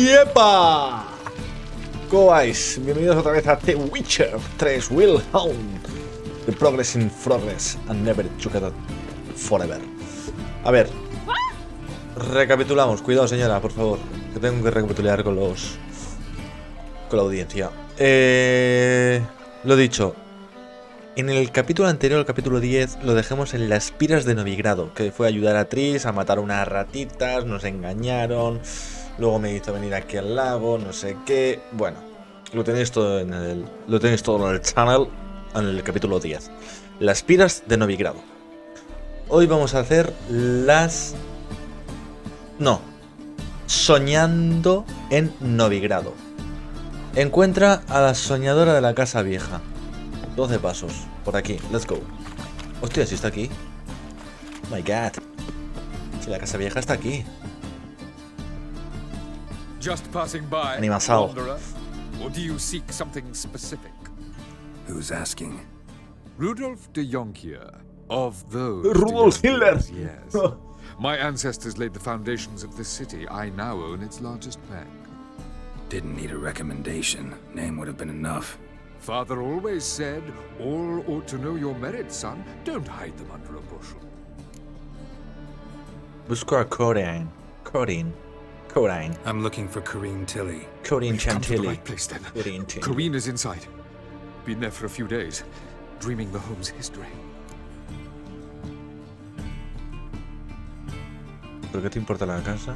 ¡Yepa! ¿Cómo vais? Bienvenidos otra vez a The Wicher 3 Will Hound. The progress in progress and never together forever. A ver, recapitulamos. Cuidado, señora, por favor, que tengo que recapitular con la audiencia. Lo dicho, en el capítulo anterior, el capítulo 10, lo dejamos en las piras de Novigrado, que fue a ayudar a Tris a matar unas ratitas, nos engañaron, luego me hizo venir aquí al lago, no sé qué. Bueno, lo tenéis todo en el channel, en el capítulo 10. Las piras de Novigrado. Hoy vamos a hacer Soñando en Novigrado. Encuentra a la soñadora de la casa vieja. 12 pasos. Por aquí. Let's go. Hostia, si está aquí. My God. Si la casa vieja está aquí. Just passing by, Animasao. wanderer, or do you seek something specific? Who's asking? Rudolf de Jonkier, of those Rudolf de Hitler. Jonkiers, yes. My ancestors laid the foundations of this city. I now own its largest bank. Didn't need a recommendation. Name would have been enough. Father always said, all ought to know your merits, son. Don't hide them under a bushel. Busco a Corain. I'm looking for Corrine Tilly. Corinne Come to the Chantilly. right place then. Corinne Chantilly. Corrine is inside. Been there for a few days, dreaming the home's history. ¿Por qué te importa la casa?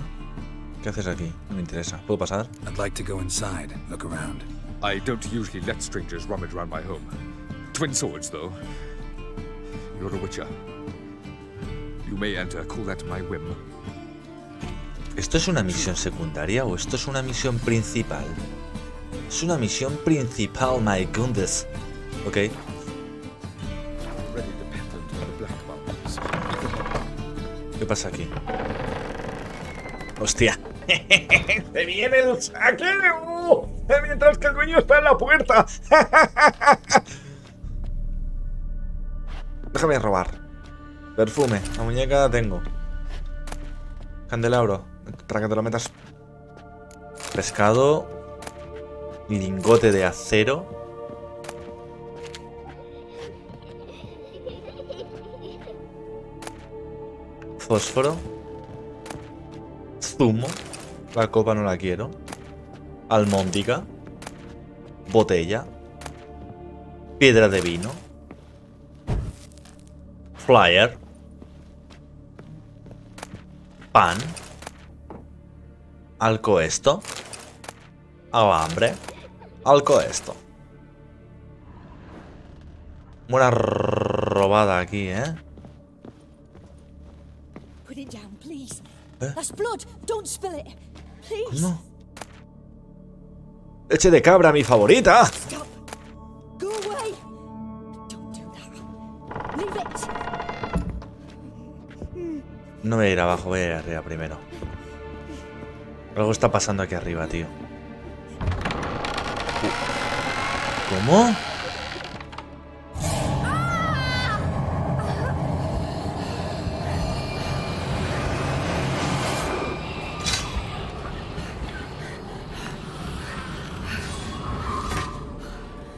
¿Qué haces aquí? No me interesa. ¿Puedo pasar? I'd like to go inside, look around. I don't usually let strangers rummage around my home. Twin swords, though. You're a Wicher. You may enter, call that my whim. ¿Esto es una misión secundaria o esto es una misión principal? Es una misión principal, my goodness. Ok. Already dependent on the Black Mountains. ¿Qué pasa aquí? ¡Hostia! ¡Se viene el saqueo! Mientras que el dueño está en la puerta. Déjame robar. Perfume. La muñeca la tengo. Candelabro. Para que te lo metas. Pescado. Lingote de acero. Fósforo. Zumo. La copa no la quiero. Almóndiga. Botella. Piedra de vino. Flyer. Pan. Alcoesto. Alambre. Alcoesto. Buena robada aquí, ¿eh? Put it down, please. ¿Eh? That's blood. Don't spill it. Please. ¿Cómo? Leche de cabra, mi favorita. Stop. Go away. Don't do that. Leave it. No voy a ir abajo, voy a ir arriba primero. Algo está pasando aquí arriba, tío. ¿Cómo?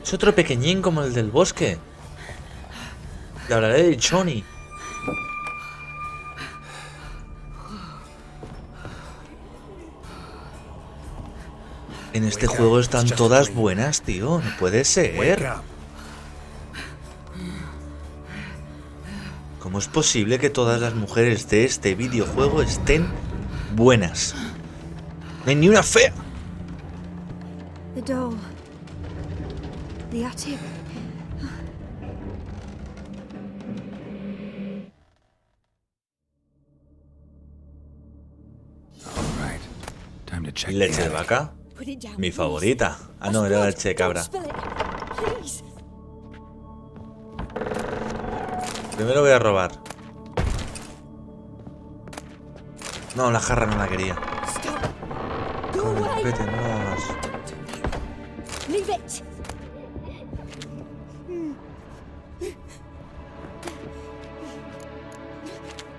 Es otro pequeñín como el del bosque. Le hablaré de Johnny. En este juego están todas buenas, tío. No puede ser. ¿Cómo es posible que todas las mujeres de este videojuego estén buenas? No hay ni una fea. The doll. The attic. All right. Time to check Leche the de attic. vaca. Put it down. Mi please. favorita. Ah, That's no, era blood. leche de cabra. Don't spill it. Please. Primero voy a robar. No, la jarra no la quería. Stop. Go away. Vete, no lo hagas. Leave it.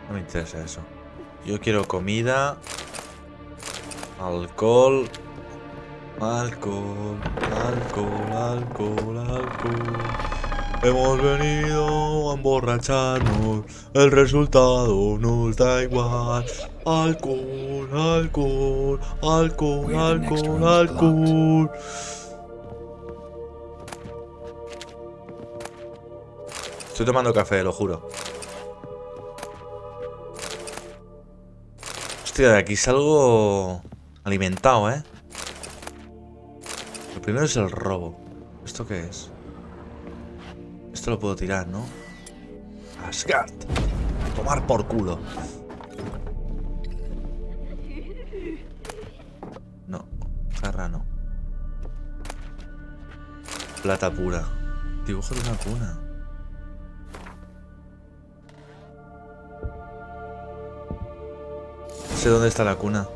No me interesa eso. Yo quiero comida. Alcohol. Alcohol. Alcohol. Alcohol. Alcohol. Hemos venido a emborracharnos. El resultado nos da igual. Alcohol. Alcohol. Alcohol. Alcohol. Alcohol. Estoy tomando café, lo juro. Hostia, de aquí salgo alimentado, ¿eh? Lo primero es el robo. ¿Esto qué es? Esto lo puedo tirar, ¿no? Asgard. Tomar por culo. No, jarra no. Plata pura. Dibujo de una cuna. No sé dónde está la cuna.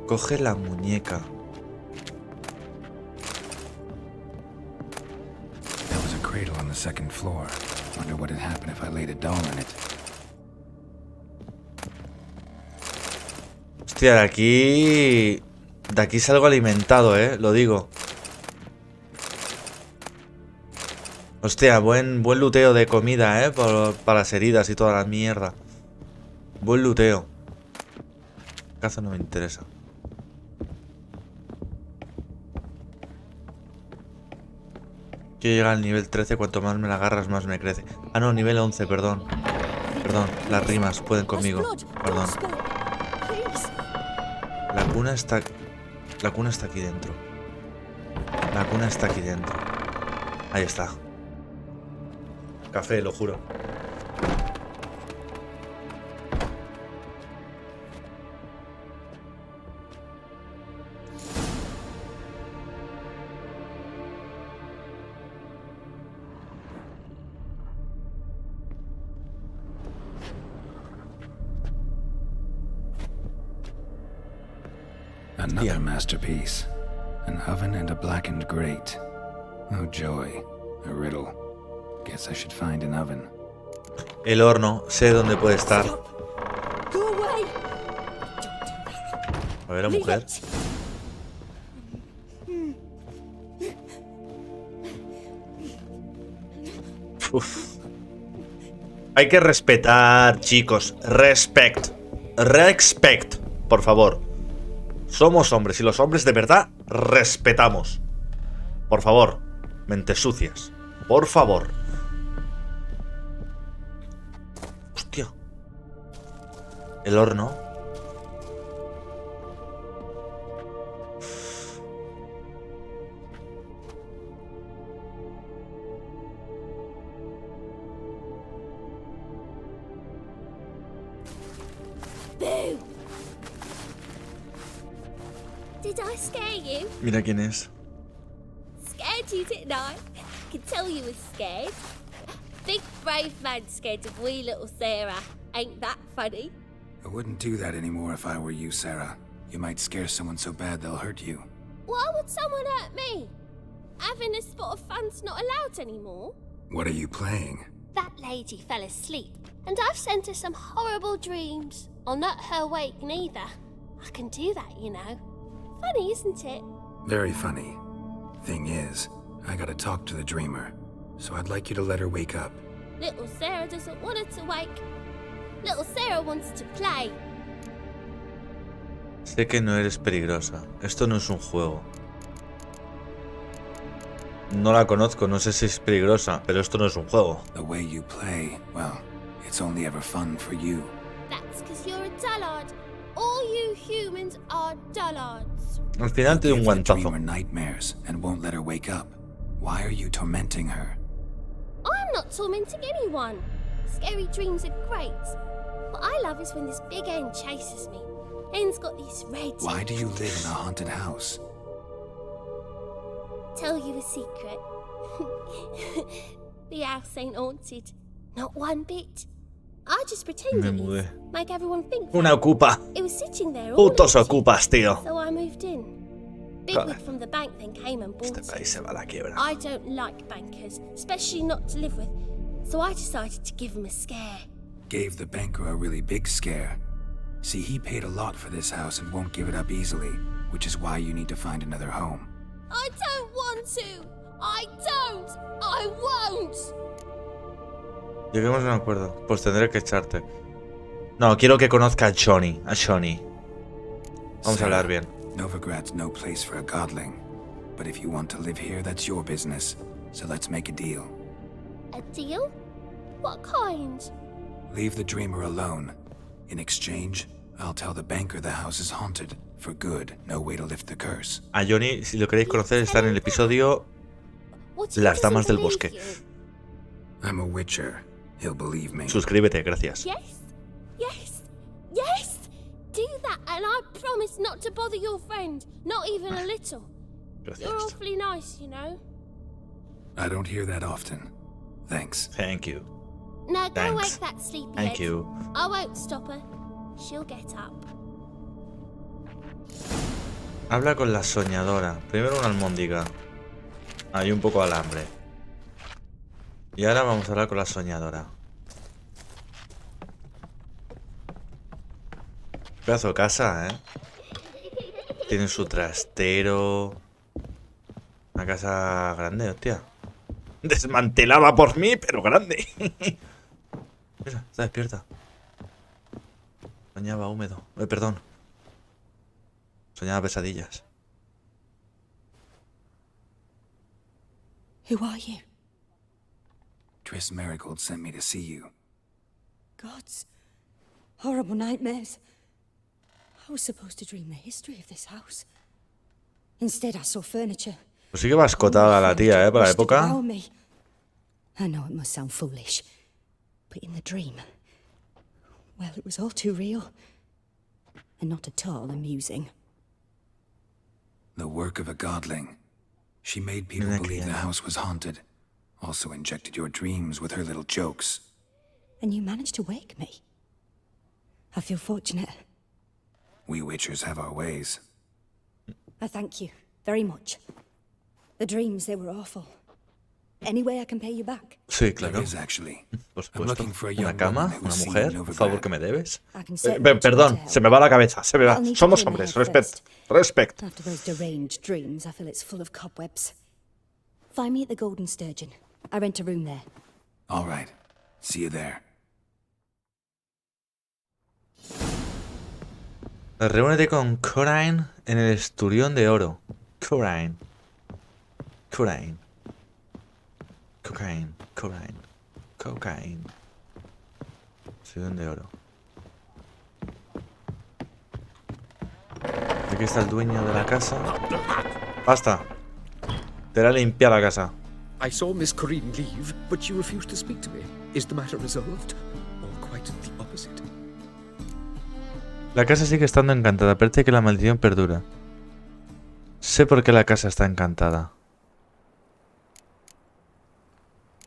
Coge la muñeca. There was a cradle on the second floor. Wonder what would happen if I laid a doll in it. Hostia, de aquí... De aquí salgo alimentado, lo digo. Hostia, buen luteo de comida, para las heridas y toda la mierda. Buen luteo. Caza no me interesa. Quiero llegar al nivel 13, cuanto más me la agarras, más me crece. Ah, no, nivel 11, perdón. Perdón, las rimas pueden conmigo. Perdón. La cuna está... La cuna está aquí dentro. La cuna está aquí dentro. Ahí está. Café, lo juro. Another masterpiece. An oven and a blackened grate. Oh joy. A riddle. Guess I should find an oven. El horno, sé dónde puede estar. Go away! Don't do that. A ver, mujer. Uf. Hay que respetar, chicos. Respect. Respect, por favor. Somos hombres y los hombres de verdad respetamos. Por favor, mentes sucias. Por favor. Hostia. El horno. Boo! Did I scare you? Mira quién es. Scared you, didn't I? I could tell you was scared. Big brave man scared of wee little Sarah. Ain't that funny? I wouldn't do that anymore if I were you, Sarah. You might scare someone so bad they'll hurt you. Why would someone hurt me? Having a spot of fun's not allowed anymore. What are you playing? That lady fell asleep, and I've sent her some horrible dreams. I'll not her wake neither. I can do that, you know. Funny, isn't it? Very funny. Thing is, I gotta talk to the dreamer, so I'd like you to let her wake up. Little Sarah doesn't want her to wake. Little Sarah wants to play. Sé que no eres peligrosa. Esto no es un juego. No la conozco, no sé si es peligrosa, pero esto no es un juego. The way you play, well, it's only ever fun for you. That's because you're a dullard. All you humans are dullards. Al final te doy un Give the guantazo. dreamer nightmares and won't let her wake up. Why are you tormenting her? I'm not tormenting anyone. Scary dreams are great. What I love is when this big hen chases me. Hen's got these red... Why do you live in a haunted house? Tell you a secret. The house ain't haunted. Not one bit. I just pretend Me it mudé. is. Make everyone think Una that. ocupa. It was sitting there all Putos empty. ocupas, tío. So I moved in. Joder. Bigwig from the bank then came and bought Este país it. se va a la quiebra. I don't like bankers, especially not to live with. so I decided to give him a scare. Gave the banker a really big scare. See, he paid a lot for this house and won't give it up easily, which is why you need to find another home. I don't want to! I don't! I won't! Lleguemos a un acuerdo. Pues tendré que echarte. No, quiero que conozca a Johnny. A Johnny. Vamos a hablar bien. Novigrad's no place for a godling. But if you want to live here, that's your business. So let's make a deal. A deal? What kind? Leave the dreamer alone. In exchange, I'll tell the banker the house is haunted. For good, no way to lift the curse. A Johnny, si lo queréis conocer, está en el episodio What if he Las Damas doesn't del believe Bosque. you? I'm a Wicher. He'll believe me. Suscríbete, gracias. Yes, yes, yes! Do that, and I promise not to bother your friend. Not even a little. You're Gracias. awfully nice, you know. I don't hear that often. Thanks. Thank you. Now go Thanks. wake that sleepyhead. Thank you. I won't stop her. She'll get up. Habla con la soñadora. Primero una almóndiga. Hay un poco de alambre. Y ahora vamos a hablar con la soñadora. Pedazo de casa, ¿eh? Tiene su trastero. Una casa grande, hostia. Desmantelada por mí, pero grande. Mira, está despierta. Soñaba húmedo. Perdón. Soñaba pesadillas. Who are you? Triss Marigold sent me to see you. Gods. Horrible nightmares. I was supposed to dream the history of this house. Instead, I saw furniture. Pues sí que va escotada la tía, para la época. I know it must sound foolish, but in the dream, well, it was all too real. And not at all amusing. The work of a godling. She made people Una believe the criada. house was haunted. Also injected your dreams with her little jokes. And you managed to wake me. I feel fortunate. We Witchers have our ways. I thank you very much. The dreams, they were awful. Any way I can pay you back? Sí, There claro. is actually. Por I'm supuesto. looking for a Una young cama, woman una who's seen mujer, Novigrado. un favor que me debes. I can certainly put you Perdón, to se help. me va la cabeza, se me va. I'll need to Somos clear my hombres, head respect. first. Respect. After those deranged dreams, I feel it's full of cobwebs. Find me at the Golden Sturgeon. I rent a room there. All right. See you there. Reúnete con Corain en el Esturión de Oro. Corain. Corain. Cocaine. Corain. Cocaine. Esturión de Oro. Aquí está el dueño de la casa. Basta. Te la limpia la casa. I saw Miss Corinne leave, but she refused to speak to me. Is the matter resolved? Or quite the opposite? La casa sigue estando encantada, parece que la maldición perdura. Sé por qué la casa está encantada.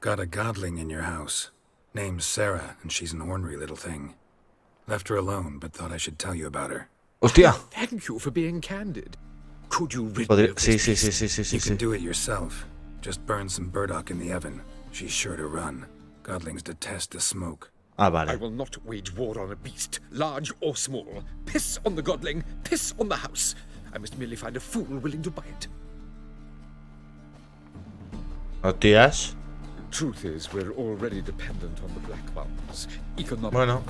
Got a godling in your house. Name's Sarah, and she's an ornery little thing. Left her alone, but thought I should tell you about her. ¡Hostia! Thank you for being candid. Could you rid me Podría... of Sí, this sí, sí, beast? sí, sí, sí, You can sí. do it yourself. Just burn some burdock in the oven. She's sure to run. Godlings detest the smoke. Ah, I vale. will not wage war on a beast, large or small. Piss on the godling, piss on the house. I must merely find a fool willing to buy it. Hostias. Truth is, we're already dependent on the black ones. Economic. Bueno.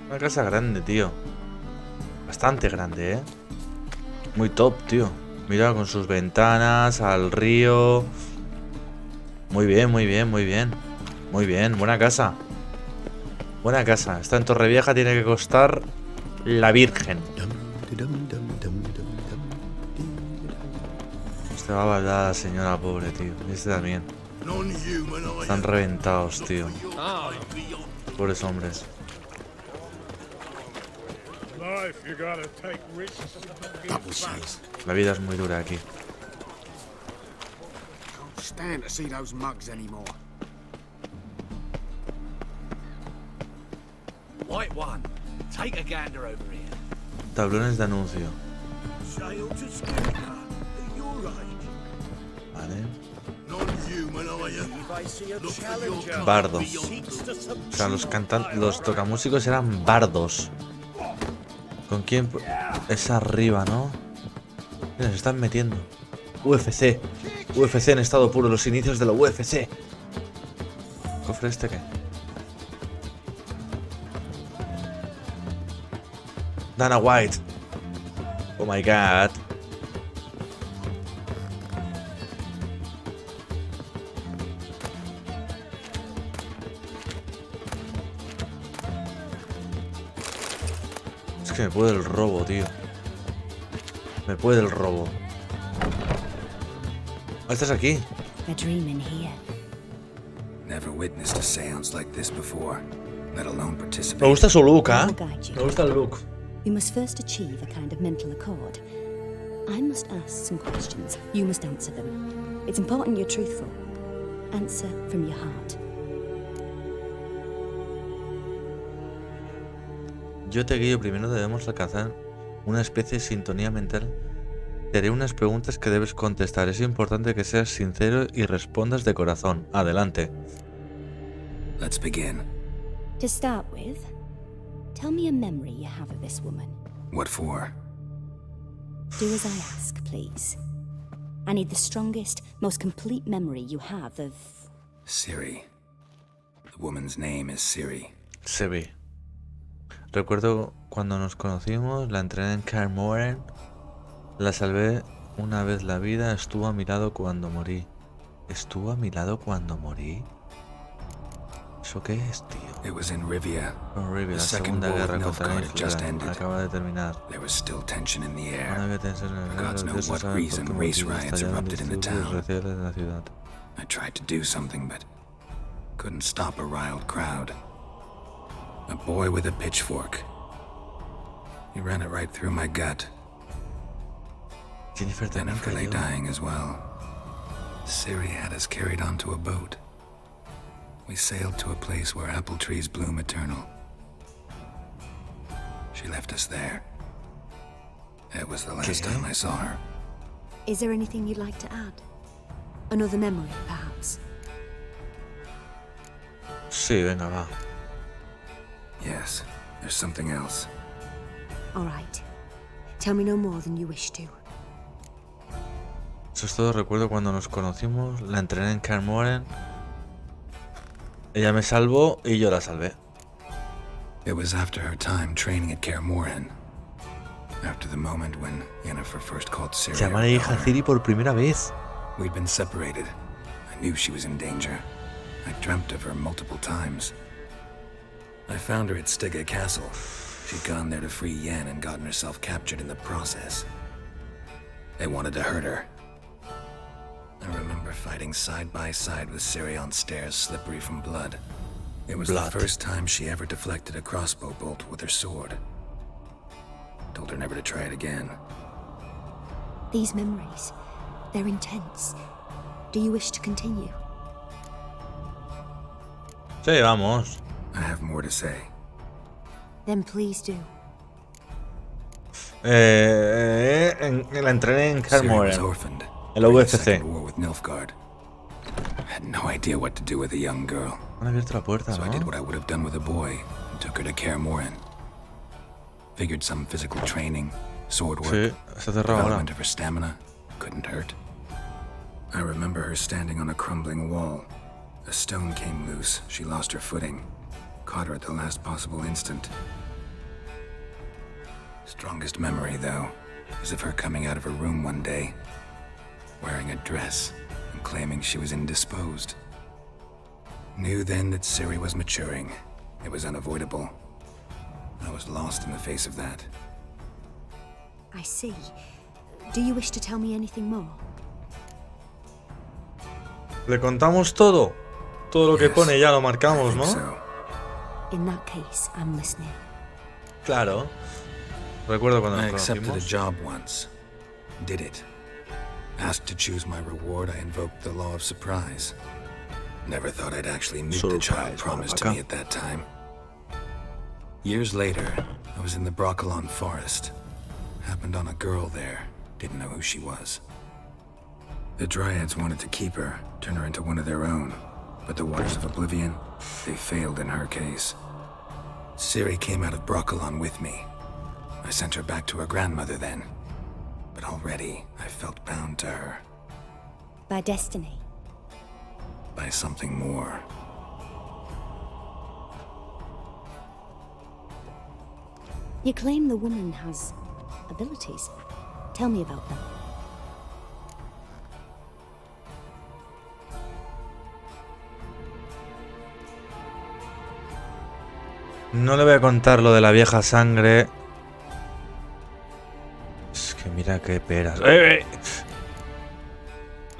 Una casa grande, tío. Bastante grande, ¿eh? Muy top, tío. Mira, con sus ventanas, al río. Muy bien, muy bien, muy bien. Muy bien, buena casa. Buena casa. Esta en Torrevieja tiene que costar la Virgen. Este va a bailar la señora pobre, tío. Y este también. Están reventados, tío. Pobres hombres. La vida es muy dura aquí. Can't stand to see those mugs anymore. White one, take a gander over here. Tablones de anuncio. Vale. Bardo. O sea, los tocamúsicos eran bardos. ¿Con quién? Es arriba, ¿no? Mira, se están metiendo. UFC. UFC en estado puro, los inicios de la UFC. ¿Cofre este qué? Dana White. Oh my god. Es que me puede el robo, tío. Me puede el robo. ¿Estás aquí? A dream in here. Never witnessed a seance like this before, let alone participate. Me gusta su look, ¿eh? I'll guide you. Me gusta el look. You must first achieve a kind of mental accord. I must ask some questions. You must answer them. It's important you're truthful. Answer from your heart. Yo te guío. Primero debemos alcanzar una especie de sintonía mental. Te haré unas preguntas que debes contestar. Es importante que seas sincero y respondas de corazón. Adelante. Let's begin. To start with, tell me a memory you have of this woman. What for? Do as I ask, please. I need the strongest, most complete memory you have of... Siri. The woman's name is Siri. Se ve. Recuerdo cuando nos conocimos, la entrené en Carmoren. La salvé una vez la vida. Estuvo a mi lado cuando morí. ¿Estuvo a mi lado cuando morí? ¿Eso qué es, tío? It was in Rivia. Rivia, la The second Segunda war with Guerra contra Nilfgaard had just Novigrado ended. acaba de terminar. There was still tension in the Una air. vez tensión en el For gods aire, know los dioses what saben reason, por qué race motivos riots estallaron erupted in the disturbios town. raciales en la ciudad. I tried to do something, but couldn't stop a riled crowd. A boy with a pitchfork. He ran it right through my gut. Jennifer Then también lay cayó. dying as well. Siri had us carried onto a boat. We sailed to a place where apple trees bloom eternal. She left us there. It was the last time I saw her. Is there anything you'd like to add? Another memory, perhaps? Sí, venga, va. Yes, there's something else. All right. Tell me no more than you wish to. Eso es todo. Recuerdo cuando nos conocimos, la entrené en Carmoren. Ella me salvó y yo la salvé. It was after her time training at Kaer Morhen. After the moment when Yennefer first called Siri her Llamar a hija daughter. Ciri por primera vez. We'd been separated. I knew she was in danger. I dreamt of her multiple times. I found her at Stygga Castle. She'd gone there to free Yen and gotten herself captured in the process. They wanted to hurt her. I remember fighting side by side with Ciri on stairs slippery from blood. It was Blood. the first time she ever deflected a crossbow bolt with her sword. Told her never to try it again. These memories, they're intense. Do you wish to continue? Sí, vamos. I have more to say. Then please do. La entrené en Ciri was Carmoren. orphaned. El during the UFC. Second War with Nilfgaard. I had no idea what to do with a young girl, Han abierto la puerta, so I did ¿no? what I would have done with a boy and took her to Kaer Morhen. Figured some physical training, sword work, Sí, está cerrado ahora. development of her stamina couldn't hurt. I remember her standing on a crumbling wall. A stone came loose. She lost her footing. Caught her at the last possible instant. Strongest memory, though, is of her coming out of her room one day, wearing a dress and claiming she was indisposed. Knew then that Ciri was maturing. It was unavoidable. I was lost in the face of that. I see. Do you wish to tell me anything more? Le contamos todo. Todo lo que Yes, pone ya lo I marcamos, think ¿no? so. In that case, I'm listening. Claro. Recuerdo cuando I nos accepted a conocimos. job once. Did it. Asked to choose my reward, I invoked the law of surprise. Never thought I'd actually meet the child Surprise, promised to motherfucker. me at that time. Years later, I was in the Broccolon forest. Happened on a girl there. Didn't know who she was. The Dryads wanted to keep her, turn her into one of their own. But the Waters of Oblivion, they failed in her case. Ciri came out of Broccolon with me. I sent her back to her grandmother then. But already, I felt bound to her. By destiny. By something more. You claim the woman has abilities. Tell me about them. No le voy a contar lo de la vieja sangre. Es que mira qué peras. Le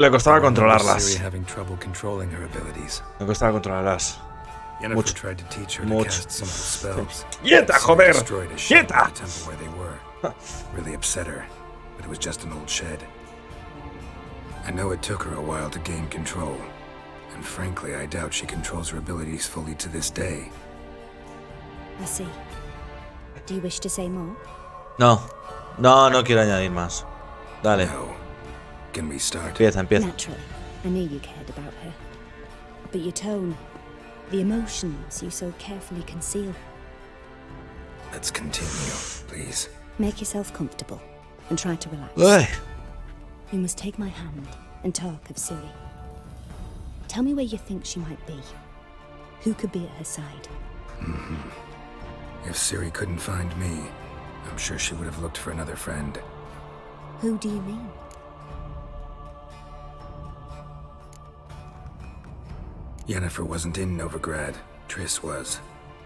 costaba controlarlas. Le costaba controlarlas. Mucho. Mucho. ¡Quieta, joder! ¡Quieta! Really upset her, but it was just an old shed. I know it took her a while to gain control, and frankly, I doubt she controls her abilities fully to this day. I see. Do you wish to say more? No. No quiero añadir más. Dale. No. Can we start? Empieza. Naturally. I knew you cared about her. But your tone, the emotions you so carefully conceal. Let's continue, please. Make yourself comfortable and try to relax. Uy. You must take my hand and talk of Ciri. Tell me where you think she might be. Who could be at her side? If Ciri couldn't find me, I'm sure she would have looked for another friend. Who do you mean? Yennefer wasn't in Novigrado. Triss was.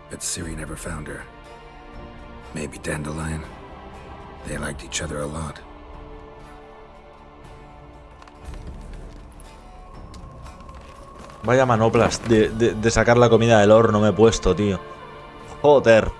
But Ciri never found her. Maybe Dandelion? They liked each other a lot. Vaya manoplas de sacar la comida del horno me he puesto, tío. Joder.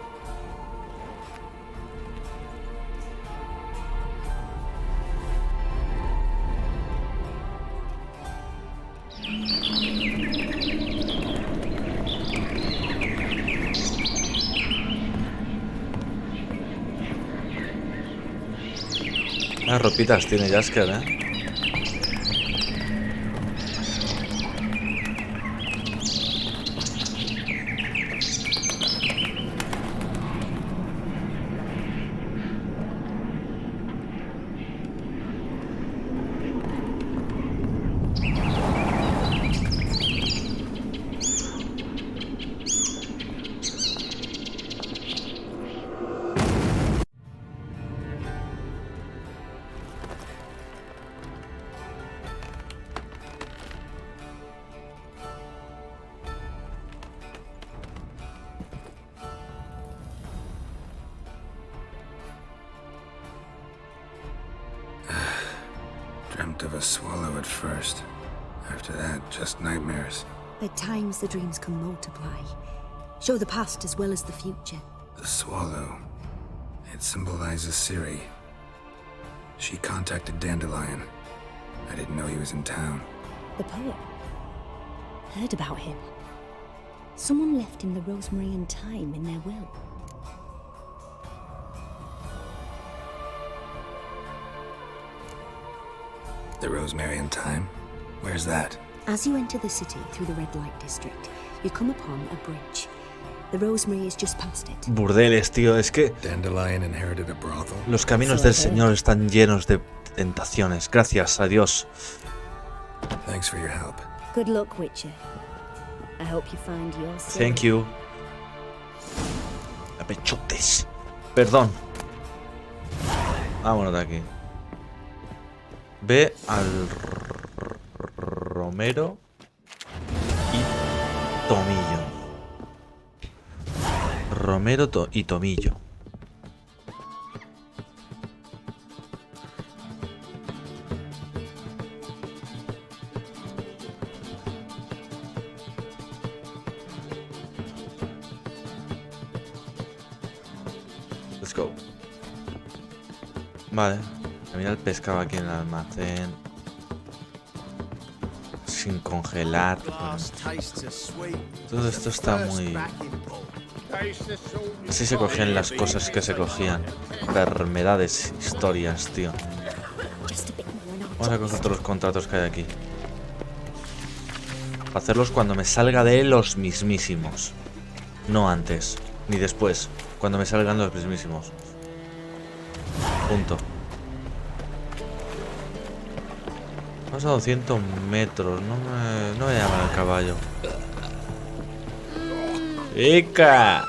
Las ropitas tiene Jasker, Dreamt of a swallow at first. After that, just nightmares. At times the dreams can multiply. Show the past as well as the future. The swallow. It symbolizes Ciri. She contacted Dandelion. I didn't know he was in town. The poet. Heard about him. Someone left him the rosemary and thyme in their will. The rosemary and thyme? Where's that? As you enter the city through the red light district, you come upon a bridge. The rosemary is just past it. Burdeles, tío, es que Dandelion inherited a brothel. los caminos del Señor están llenos de tentaciones. Gracias a Dios. Thanks for your help. Good luck, Wicher. I hope you find your Ciri. Thank you. A pechotes. Perdón. Vámonos de aquí. Ve al Romero y Tomillo. Romero y Tomillo. Let's go. Vale. Mira el pescado aquí en el almacén. Sin congelar. Todo esto está muy... Así se cogían las cosas que se cogían. Enfermedades, historias, tío. Vamos a coger todos los contratos que hay aquí. Para hacerlos cuando me salga de los mismísimos. No antes, ni después. Cuando me salgan los mismísimos. Punto. Vamos a 200 metros. No me llama el caballo. ¡Chica!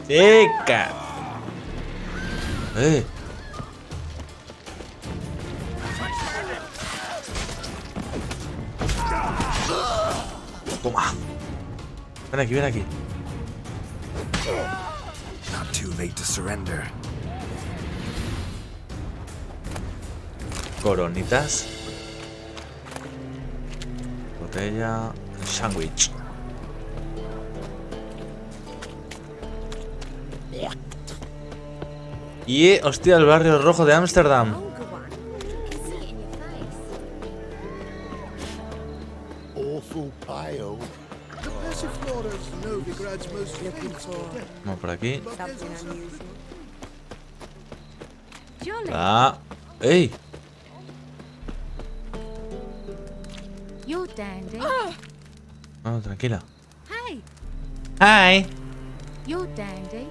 ¡Chica! Toma. Ven aquí, ven aquí. Not too late to surrender. Coronitas. Botella. Sándwich. Y, hostia, el barrio rojo de Ámsterdam. Awful pale. The Passiflora's Novigrad's most famous. Vamos por aquí. Something unusual. Jolly. Ah. ¡Ey! You're dandy. No, tranquila. Hey, ¡Hi! you're dandy.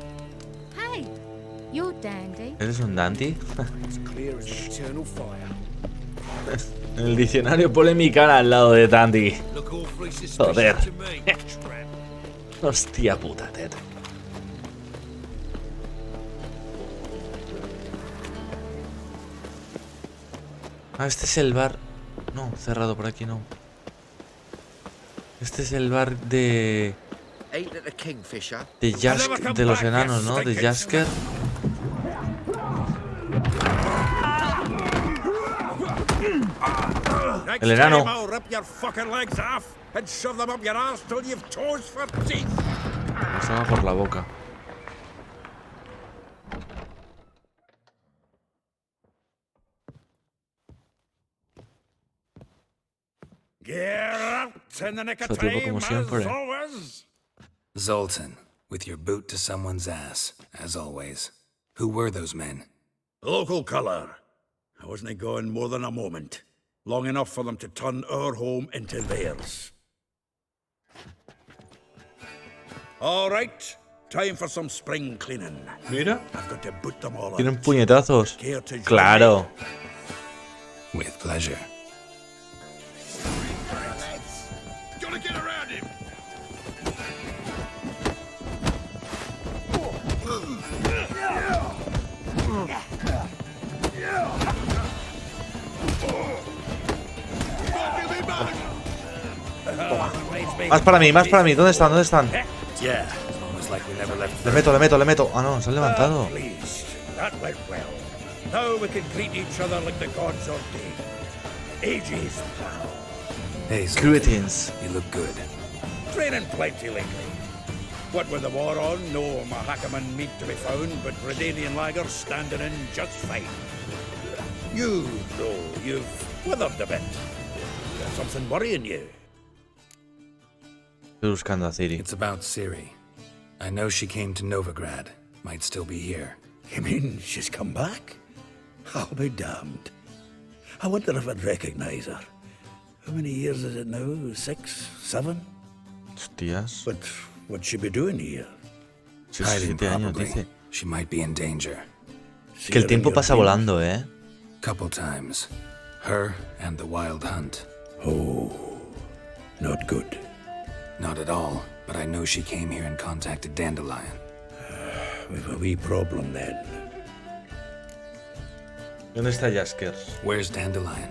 Hey, you're dandy. ¿Eres un dandy? It's clear as an eternal fire. En el diccionario pone mi cara al lado de dandy. Look awfully Joder. suspicious to me, tramp. Hostia puta, Ted. Ah, este es el bar. No, cerrado por aquí no. Este es el bar de Ain't it a kingfisher? de los enanos, ¿no? De Jasker. El enano. I'll rip your fucking legs off and shove them up your ass till you've toes for teeth. Estaba por la boca. Get up in the nick of Eso tipo time, como as siempre. always. Zoltan, with your boot to someone's ass, as always. Who were those men? Local colour. I wasn't gone more than a moment. Long enough for them to turn our home into theirs. All right, time for some spring cleaning. Mira. I've got to boot them all Tienen out. puñetazos. Care to join Claro. With pleasure. Gotta get around him. Más para mí, más para mí. ¿Dónde están? ¿Dónde están? Yeah, almost like we never left. Le meto, le meto, le meto. Ah, no, se han levantado. Pleased. That went well. Now we can greet each other like the gods ordained. Ages, pal. Hey, Zoltan, Greetings. you look good. Training plenty lately. What with the war on, no Mahakaman meat to be found, but Redanian lagers standing in just fine. You, though, you've withered a bit. Got something worrying you? Estoy buscando a Ciri. It's about Ciri. I know she came to Novigrad. Might still be here. You mean she's come back? I'll be damned. I wonder if I'd recognize her. How many years is it now? 6, 7? Hostias. But what'd she be doing here? Hiding, 17 años, probably. dice. She might be in danger. Que el tiempo pasa volando, ¿eh? Couple times. Her and the wild hunt. Oh, not good. Not at all, but I know she came here and contacted Dandelion. We've a wee problem then. ¿Dónde está Jasker? Where's Dandelion?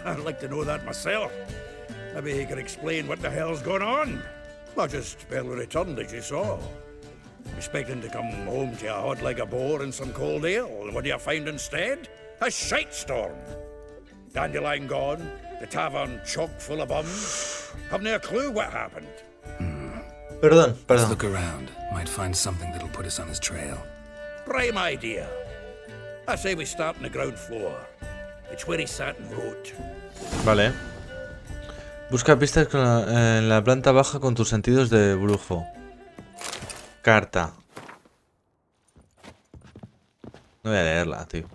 I'd like to know that myself. Maybe he can explain what the hell's going on. I just barely returned, as you saw. Expecting to come home to a hot like a boar and some cold ale. What do you find instead? A shite storm. Dandelion gone, the tavern chock full of bums. Haven't a clue what happened. Perdón, Let's perdón. look around. Might find something that'll put us on his trail. Prime idea. I say we start on the ground floor. It's where he sat and wrote. Vale. Busca pistas en la planta baja con tus sentidos de brujo. Carta. No voy a leerla, tío.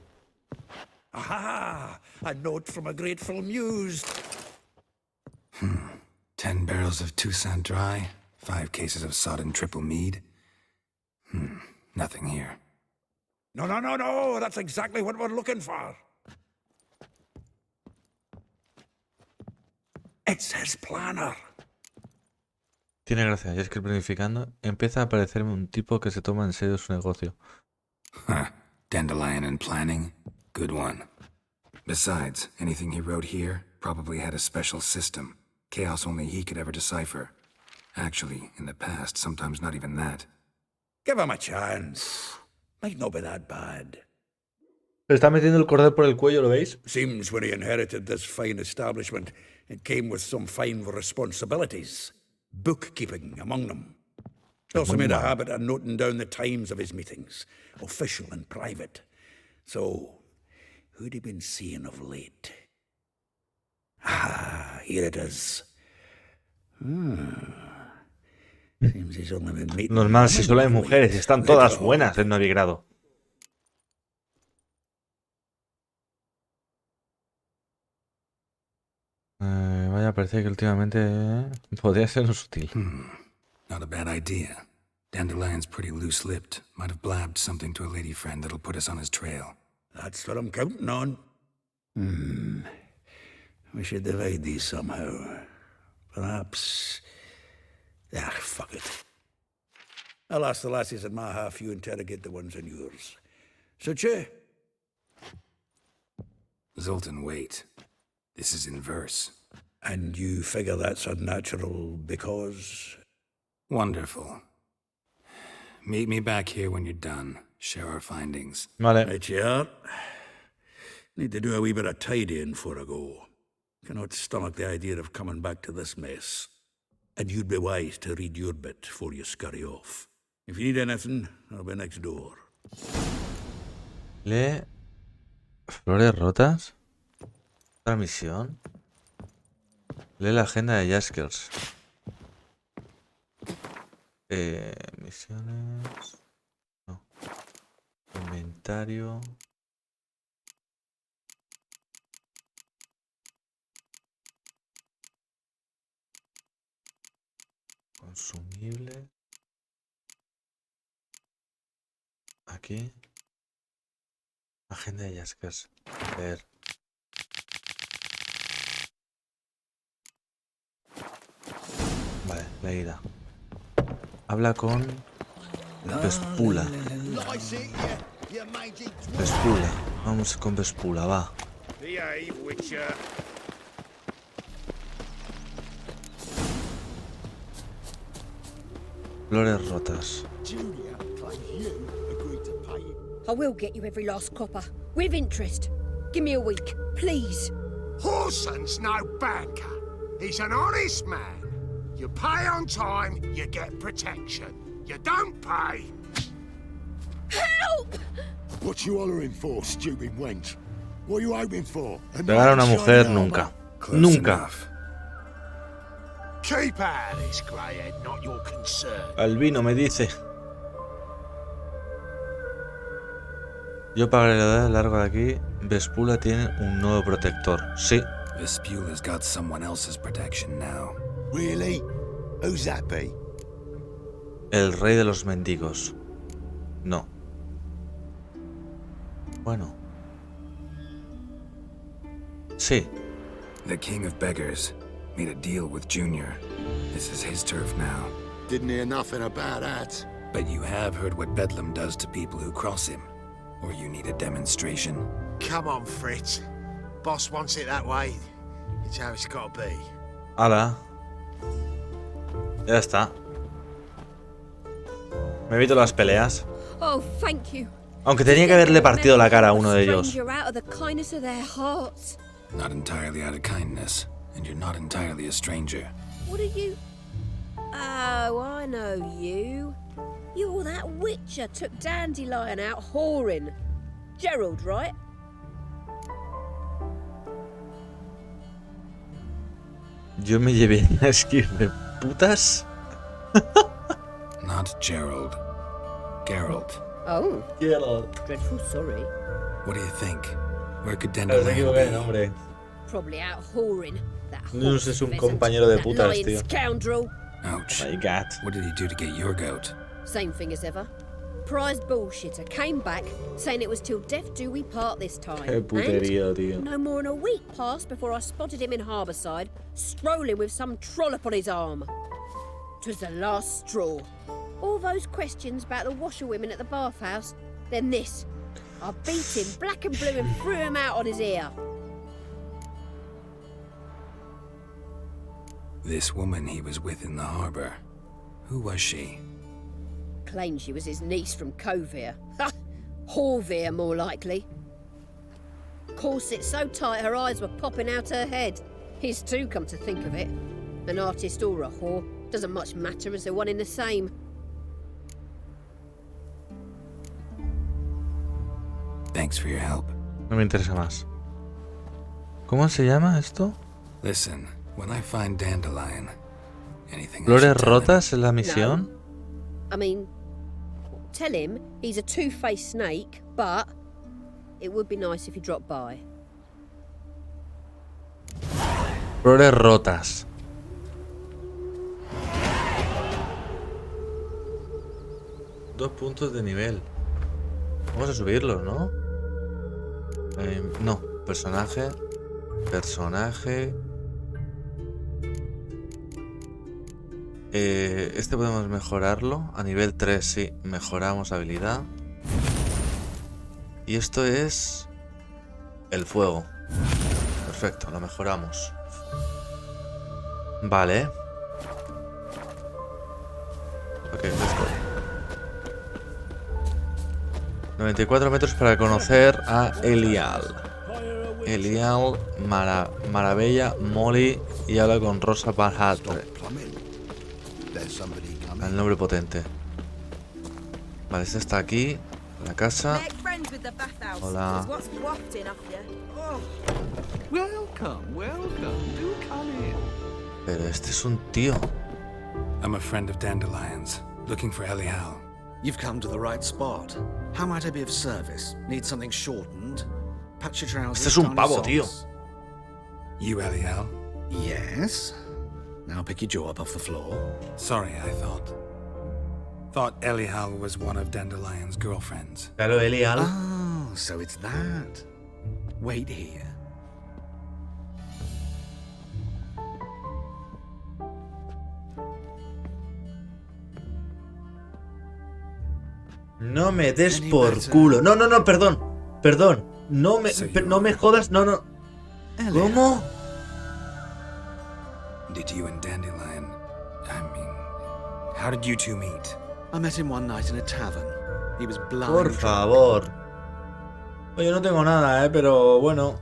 Aha! A note from a grateful muse. 10 barrels of Toussaint Dry, 5 cases of sodden triple mead. Nothing here. No. That's exactly what we're looking for. It's his planner. Tiene gracia, y es que planificando empieza a aparecerme un tipo que se toma en serio su negocio. Dandelion and planning? Good one. Besides, anything he wrote here probably had a special system. Chaos only he could ever decipher. Actually, in the past, sometimes not even that. Give him a chance. Might not be that bad. Se está metiendo el cordel por el cuello, ¿lo veis? Seems when he inherited this fine establishment, it came with some fine responsibilities. Bookkeeping among them. He also made a habit of noting down the times of his meetings, official and private. So, who'd he been seeing of late? Ah, here it is. Seems he's only been meeting. Normal, si solo hay mujeres, están todas buenas en Novigrado. Vaya, parece que últimamente podría ser sutil. Not a bad idea. Dandelion's pretty loose-lipped. Might have blabbed something to a lady friend that'll put us on his trail. That's what I'm counting on. We should divide these somehow. Perhaps... fuck it. I'll ask the lassies in my half, you interrogate the ones in yours. Suit you? Zoltan, wait. This is in verse. And you figure that's unnatural because... Wonderful. Meet me back here when you're done. Share our findings. Vale. Right you are. Need to do a wee bit of tidying before I go. Cannot stomach the idea of coming back to this mess. And you'd be wise to read your bit before you scurry off. If you need anything, I'll be next door. Lee Flores Rotas. ¿Otra misión? Lee la agenda de Jaskers. Misiones... No. Inventario... Consumible... Aquí... Agenda de Jaskers. A ver... Vale, leída. Habla con Vespula. Vespula. Vamos con Vespula, va. Behave, Wicher. Flores Rotas. Julia claims you agreed to pay him. I will get you every last copper. With interest. Give me a week, please. Horson's no banker. He's an honest man. You pay on time, you get protection. You don't pay... Help! What you hollering for, stupid wench? What are you hoping for? Pegar a una mujer nunca. Nunca. Keep out of this, greyhead, not your concern. Albino me dice. Yo pagaré la edad largo de aquí. Vespula tiene un nuevo protector. Sí. Vespula's got someone else's protection now. Really? Who's that be? El rey de los mendigos. No. Bueno. Sí. The king of beggars made a deal with Junior. This is his turf now. Didn't hear nothing about that. But you have heard what Bedlam does to people who cross him. Or you need a demonstration? Come on, Fritz. Boss wants it that way. It's how it's got to be. Hala. Ya está. Me evito las peleas. Oh, thank you. Aunque tenía que haberle partido la cara a uno de ellos. Not entirely out of kindness, and you're not entirely a stranger. What are you? Oh, I know you. You're that Wicher took Dandelion out whoring. Gerald, right? Yo me llevé a esquir de putas. Not Gerald. Geralt. Oh. Gerald. Dreadful sorry. What do you think? Where could Claro, se equivoca de Dandelion be? nombre. Probably out whoring. That No es un horse compañero de pheasant, putas, that lying tío. scoundrel. Ouch. My God. What did he do to get your goat? Same thing as ever. Prize bullshitter came back saying it was till death do we part this time. Qué puterío, tío. And no more than a week passed before I spotted him in Harbourside, strolling with some trollop on his arm. 'Twas the last straw. All those questions about the washerwomen at the bathhouse, then this. I beat him black and blue and threw him out on his ear. This woman he was with in the harbor. Who was she? Claimed she was his niece from Covere. Ha! Horvere, more likely. Corset so tight her eyes were popping out her head. His too, come to think of it. An artist or a whore, doesn't much matter as they're one in the same. Thanks for your help. No me interesa más. ¿Cómo se llama esto? Listen, when I find Dandelion, anything I ¿Flores should tell him? rotas es la misión? I mean, tell him he's a two-faced snake, but it would be nice if he dropped by. Flores rotas. Dos puntos de nivel. Vamos a subirlos, ¿no? No, personaje. Personaje. Este podemos mejorarlo. A nivel 3, sí. Mejoramos habilidad. Y esto es... el fuego. Perfecto, lo mejoramos. Vale. Ok, let's go. 94 metros para conocer a Elial. Elial, Maravilla, Molly y habla con Rosa Barhatre. El nombre potente. Vale, este está aquí. En la casa. Hola. Pero este es un tío. I'm a friend of Dandelion's, looking for Elial. You've come to the right spot. How might I be of service? Need something shortened? Patch your trousers. Este es un tiny pavo, socks? tío. You Elial? Yes. Now pick your jaw up off the floor. Sorry, I thought Elial was one of Dandelion's girlfriends. Claro, Elial. Oh, so it's that. Wait here. No me des por culo. No, no, no, perdón. Perdón. No me jodas. No, no. ¿Cómo? Did you and Dandelion... how did you two meet? I met him one night in a tavern. He was blind. Por favor. Oye, no tengo nada, pero bueno.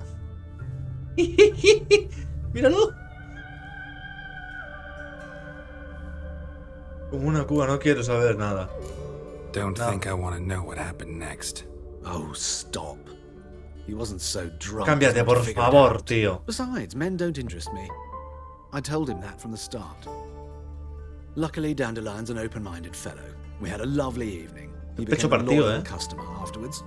Míralo. Como una cuba, no quiero saber nada. Don't think I want to know what happened next. Oh, stop. He wasn't so drunk. Cámbiate, por favor, tío. Besides, men don't interest me. I told him that from the start. Luckily, Dandelion's an open-minded fellow. We had a lovely evening. He Pecho became a partido, loyal customer afterwards.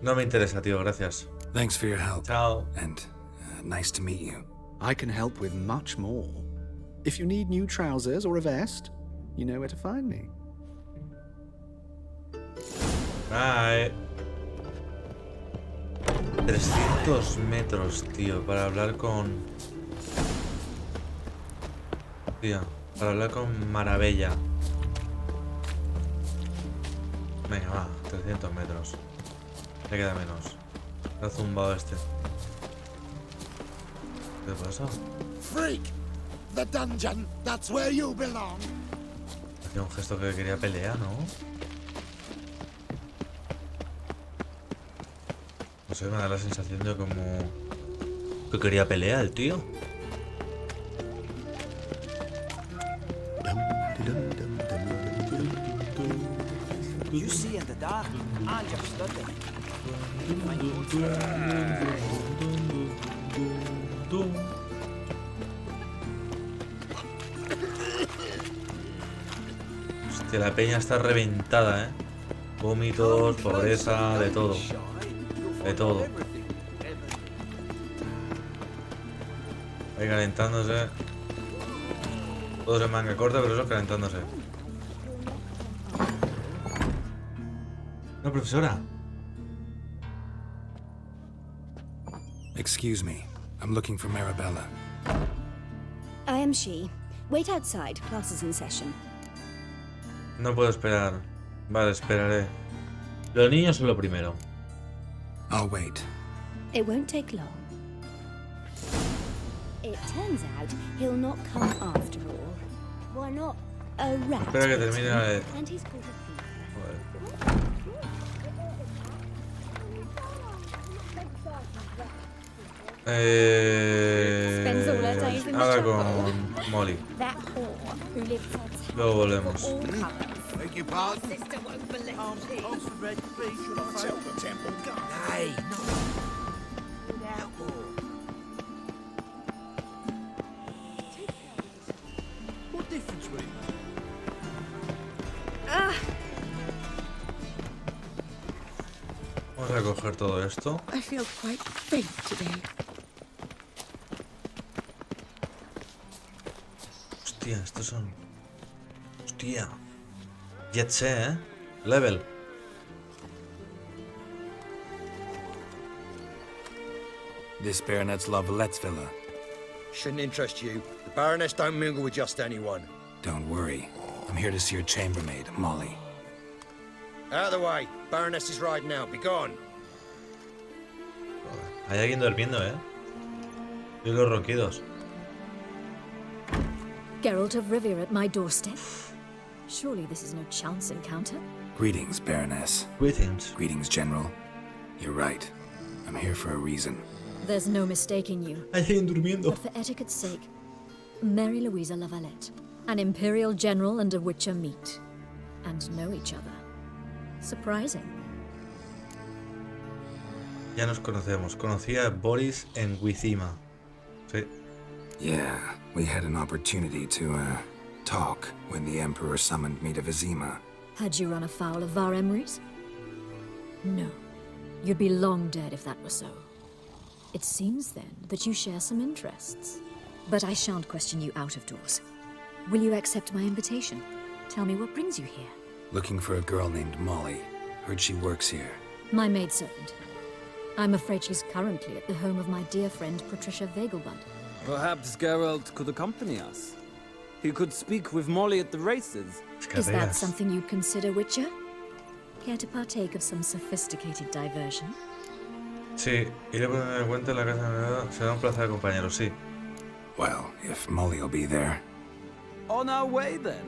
No me interesa, tío, gracias. Thanks for your help. Chao. And nice to meet you. I can help with much more. If you need new trousers or a vest, you know where to find me. Bye. 300 metros, tío, para hablar con... Tío, para hablar con Maravilla. Venga, va, 300 metros. Ya queda menos. Me ha zumbado este. ¿Qué pasa? Freak! The dungeon, that's where you belong. Hacía un gesto que quería pelear, ¿no? No sé, me da la sensación de como... que quería pelear el tío. You see in the dark, I just stood there. Hostia, la peña está reventada, ¿eh? Vómitos, pobreza, de todo. De todo. Ahí calentándose. Todos en manga corta, pero eso calentándose. No, profesora. Excuse me. I'm looking for Marabella. I am she. Wait outside. Class is in session. No puedo esperar. Vale, esperaré. Los niños son lo primero. I'll wait. It won't take long. It turns out he'll not come after all. Why not? A rat. Espera que termine la de... And he's called a thief. Spends all her days in the Ahora chapel. con Molly. That whore who lives outside Luego volvemos. all colours. Beg your pardon? Sister won't believe Tell the temple guard. Hey, What difference will it make? Vamos a coger todo esto. I feel quite faint today. Hostia, estos son... Hostia. Jet set, Level. This Baronet's La Vallette's villa. Shouldn't interest you. The Baroness don't mingle with just anyone. Don't worry. I'm here to see your chambermaid, Molly. Out of the way. Baroness is riding out. Be gone. Hay alguien durmiendo, Y los ronquidos. Geralt of Rivia at my doorstep? Surely this is no chance encounter? Greetings, Baroness. Greetings. Greetings, General. You're right. I'm here for a reason. There's no mistaking you. Hay alguien durmiendo. But for etiquette's sake, Mary Louisa La Valette, an Imperial General and a Wicher meet, and know each other. Surprising. Ya nos conocemos. Conocí a Boris en Wizima. Sí. Yeah, we had an opportunity to, talk when the Emperor summoned me to Vizima. Had you run afoul of Var Emrys? No. You'd be long dead if that were so. It seems, then, that you share some interests. But I shan't question you out of doors. Will you accept my invitation? Tell me what brings you here. Looking for a girl named Molly. Heard she works here. My maidservant. I'm afraid she's currently at the home of my dear friend Patricia Vegelbud. Perhaps Geralt could accompany us. He could speak with Molly at the races. Is that something you'd consider, Wicher? Care to partake of some sophisticated diversion? Sí, iré a ponerme en cuenta en la casa de verdad. Será un placer, compañero, sí. Well, if Molly will be there. On our way, then.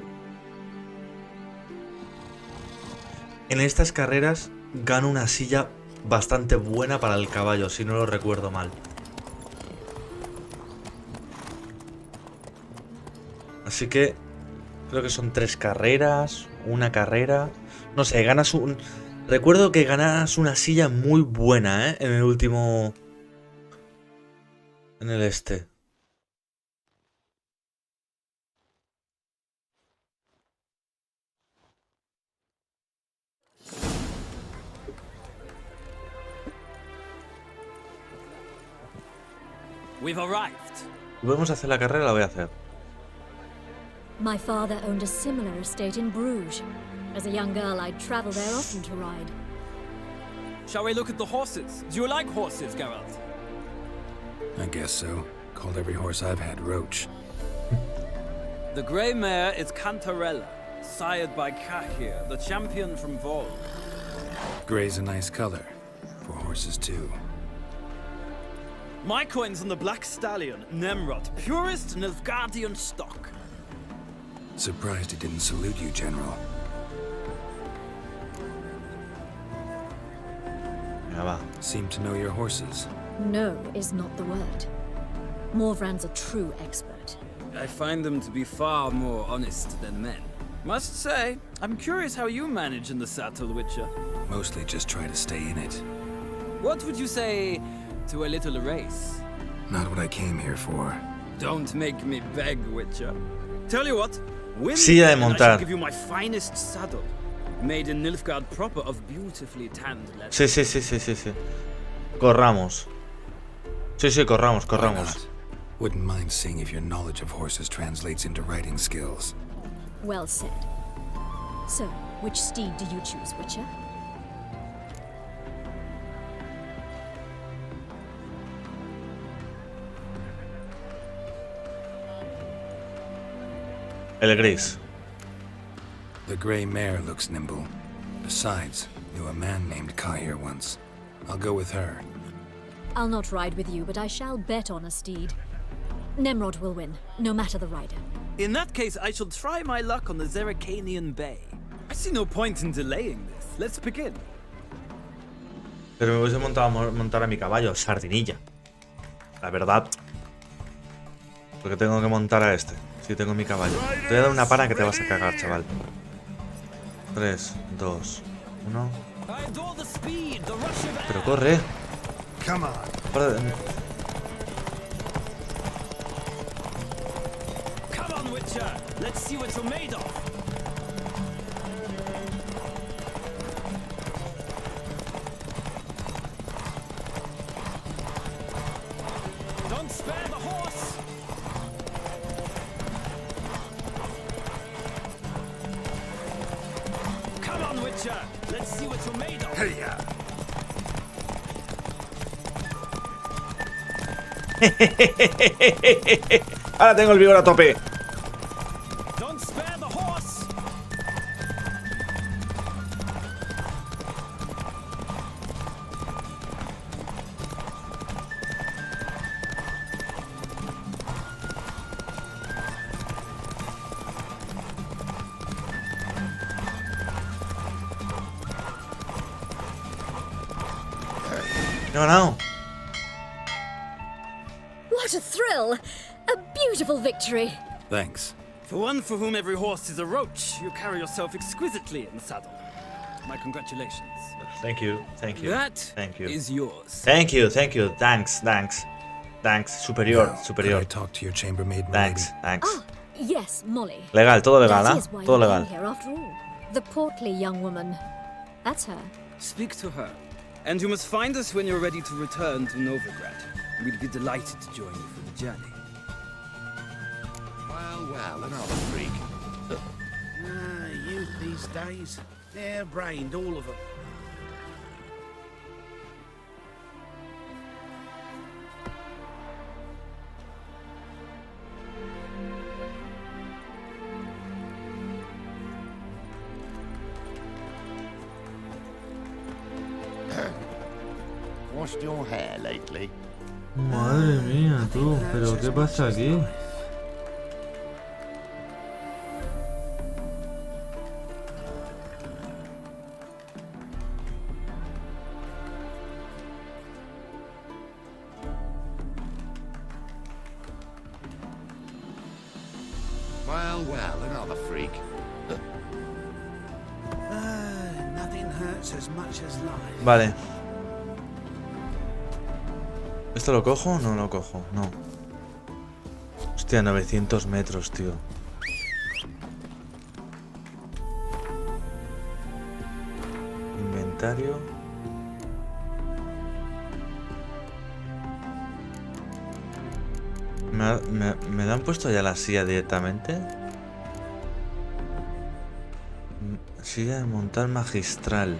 En estas carreras gano una silla bastante buena para el caballo, si no lo recuerdo mal. Así que creo que son 3 carreras, una carrera. No sé, ganas un... Recuerdo que ganas una silla muy buena, en el último... En el este. We've arrived. Vamos a hacer la carrera, la voy a hacer. My father owned a similar estate in Bruges. As a young girl, I'd travel there often to ride. Shall we look at the horses? Do you like horses, Geralt? I guess so. Called every horse I've had Roach. The grey mare is Cantarella, sired by Cachir, the champion from Vol. Gray's a nice color. For horses, too. My coin's on the black stallion, Nemrod, purest Nilfgaardian stock. Surprised he didn't salute you, General. Seem to know your horses. No is not the word. Morvran's a true expert. I find them to be far more honest than men. Must say, I'm curious how you manage in the saddle, Wicher. Mostly just try to stay in it. What would you say to a little race? Not what I came here for. Don't make me beg, Wicher. Tell you what, win Silla de and I montar. shall give you my finest saddle, made in Nilfgaard proper of beautifully tanned leather. Sí. Corramos. Sí, corramos. Wouldn't mind seeing if your knowledge of horses translates into riding skills. Well said. So, which steed do you choose, Wicher? El gris. The gray mare looks nimble. Besides, knew a man named Kai here once. I'll go with her. I'll not ride with you, but I shall bet on a steed. Nemrod will win, no matter the rider. In that case, I shall try my luck on the Zeracanian Bay. I see no point in delaying this. Let's begin. Pero me hubiese montar a mi caballo, Sardinilla. La verdad. Porque tengo que montar a este. Si tengo mi caballo. Te voy a dar una pana que te vas a cagar, chaval. 3, 2, 1. Pero corre. Para de... Come on, Wicher. Let's see what you're made of. Don't spare the horse. Come on, Wicher. Let's see what you're made of. Hey, yeah. Ahora tengo el vigor a tope. Don't spare the horse. No. What a thrill! A beautiful victory! Thanks. For one for whom every horse is a roach, you carry yourself exquisitely in the saddle. My congratulations. Thank you. That is yours. Thank you. Thanks. Superior. Could I talk to your chambermaid, Thanks. Ah, yes, Molly. Legal, todo legal, That ¿ah? is why Todo you legal. came here after all. The portly young woman. That's her. Speak to her. And you must find us when you're ready to return to Novigrad. We'd be delighted to join you for the journey. Well, another freak. Youth these days. Hair-brained, all of them. Washed your hair lately? Madre mía, tú. ¿Pero qué pasa aquí? Well, another freak. Nothing hurts as much as life. Vale. ¿Esto lo cojo? No lo cojo, no. Hostia, 900 metros, tío. Inventario. ¿Me la han puesto ya la silla directamente? Silla de montar magistral.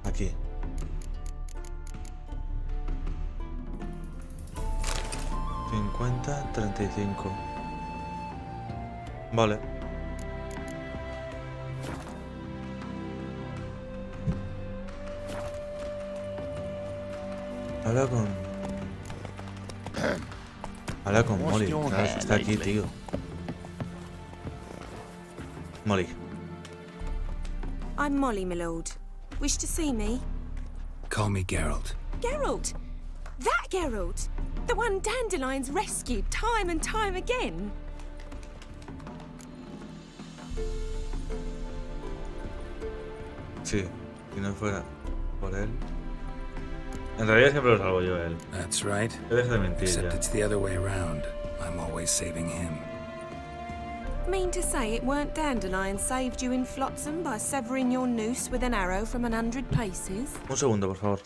Aquí. $50, $35. Vale. Habla con Molly, claro, está aquí, tío. Molly. I'm Molly, my lord. Wish to see me? Call me Geralt. Geralt! That Geralt! The one Dandelion's rescued time and time again. Sí, si no fuera por él. En realidad siempre lo salvo yo a él. That's right. Que deje de mentir Except ya. it's the other way around. I'm always saving him. Mean to say it weren't Dandelion saved you in Flotsam by severing your noose with an arrow from 100 paces? Un segundo, por favor.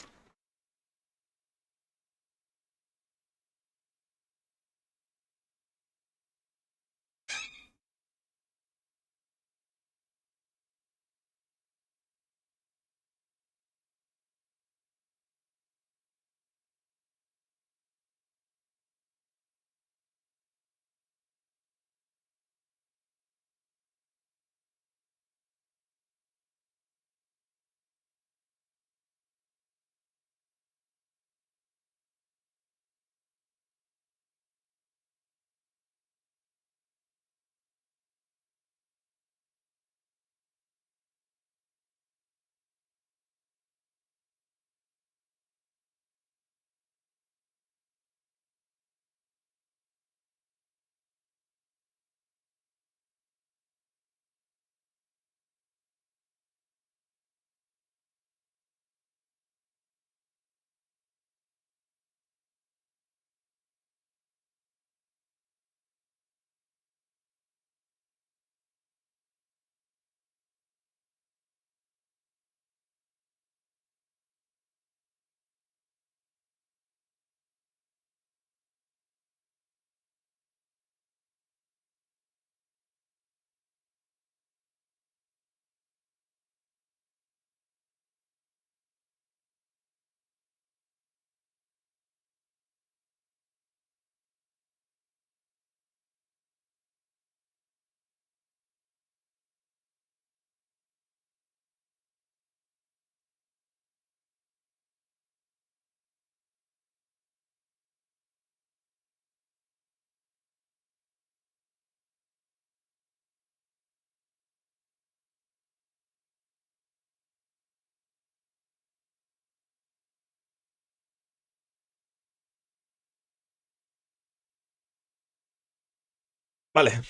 Vale.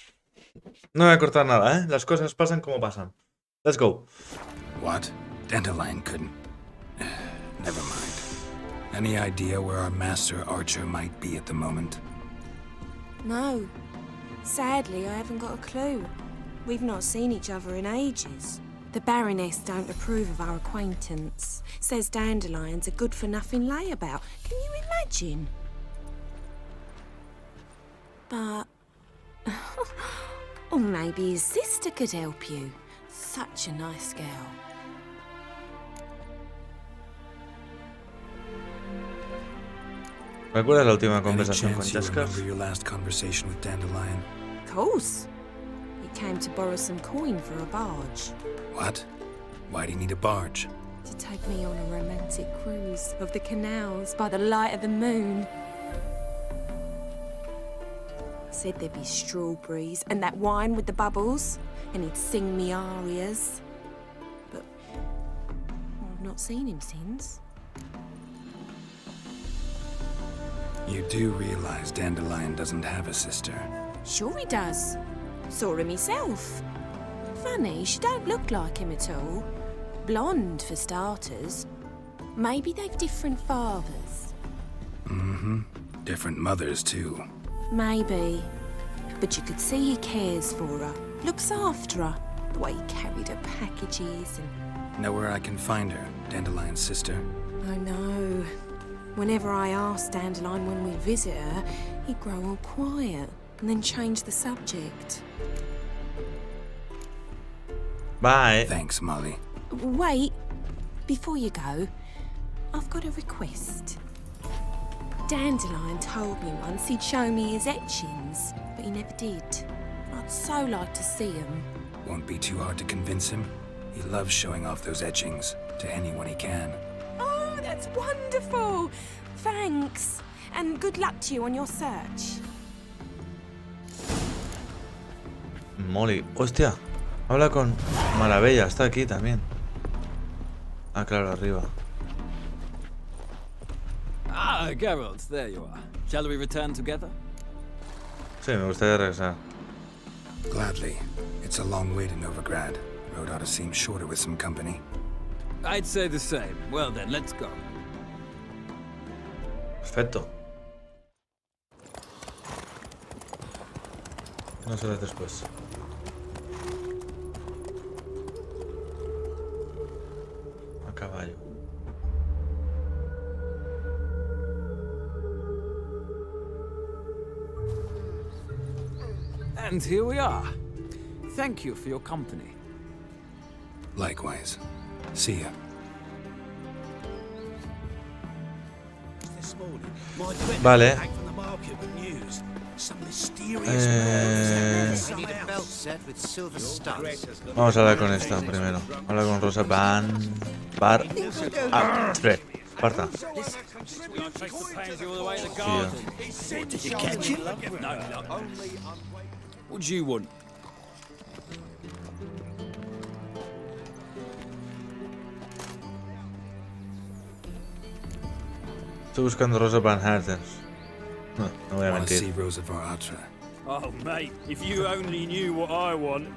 No voy a cortar nada, ¿eh? Las cosas pasan como pasan. Let's go. What? Dandelion couldn't... Never mind. Any idea where our master archer might be at the moment? No. Sadly, I haven't got a clue. We've not seen each other in ages. The Baroness don't approve of our acquaintance. Says Dandelion's a good-for-nothing layabout. Can you imagine? But... or maybe his sister could help you. Such a nice girl. ¿Recuerdas la última Any conversación con chance you Chaskas? remember your last conversation with Dandelion? Of course. He came to borrow some coin for a barge. What? Why do you need a barge? To take me on a romantic cruise of the canals by the light of the moon. I said there'd be strawberries and that wine with the bubbles, and he'd sing me arias. But I've not seen him since. You do realize Dandelion doesn't have a sister. Sure he does. Saw him myself. Funny, she don't look like him at all. Blonde, for starters. Maybe they've different fathers. Mm-hmm. Different mothers, too. Maybe. But you could see he cares for her. Looks after her. The way he carried her packages and... Know where I can find her, Dandelion's sister? I know. Whenever I asked Dandelion when we visit her, he'd grow all quiet and then change the subject. Bye. Thanks, Molly. Wait. Before you go, I've got a request. Dandelion told me once he'd show me his etchings, but he never did. I'd so like to see them. Won't be too hard to convince him. He loves showing off those etchings to anyone he can. Oh, that's wonderful! Thanks. And good luck to you on your search. Molly. Hostia. Habla con Maravilla. Está aquí también. Ah, claro, arriba. Ah, Geralt, there you are. Shall we return together? Sí, me gustaría regresar. Gladly. It's a long way to Novigrad. Road ought to seem shorter with some company. I'd say the same. Well then, let's go. Perfecto. Unas horas después. A caballo. And here we are. Thank you for your company. Likewise. See ya. Vale. Vamos a hablar con esta primero. Hablar con Rosa Bar. Espera. Parta. What do you want? Estoy buscando Rosa Van Hartens. No voy a Wanna see mentir. Rosa Varatra? Oh, mate, if you only knew what I want.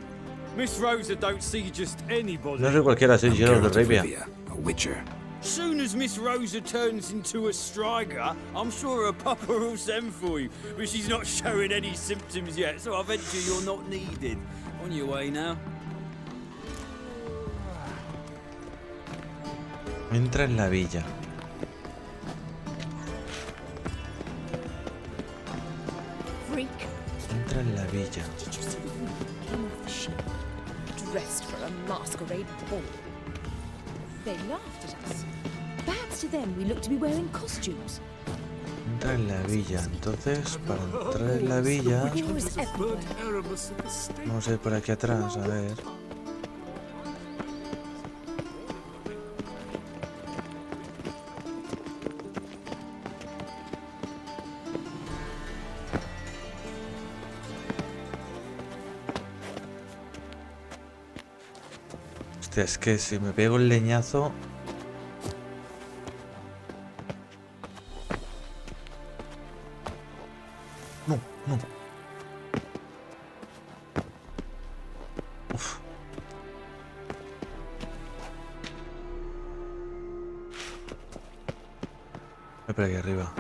Miss Rosa don't see just anybody. No sé cualquiera, soy Gerald de Rivia. A Wicher. Soon as Miss Rosa turns into a striker, I'm sure her papa will send for you. But she's not showing any symptoms yet, so I venture you're not needed. On your way now. Entra en la villa. Freak. Entra en la villa. Did you see the woman who came off the ship, dressed for a masquerade ball? They laughed at us. Perhaps to them we look to be wearing costumes. Entra en la villa. Entonces, para entrar en la villa, Balls everywhere. vamos a ir por aquí atrás, a ver. Hostia, es que si me pego el leñazo... No, no. Uf. Voy por aquí arriba.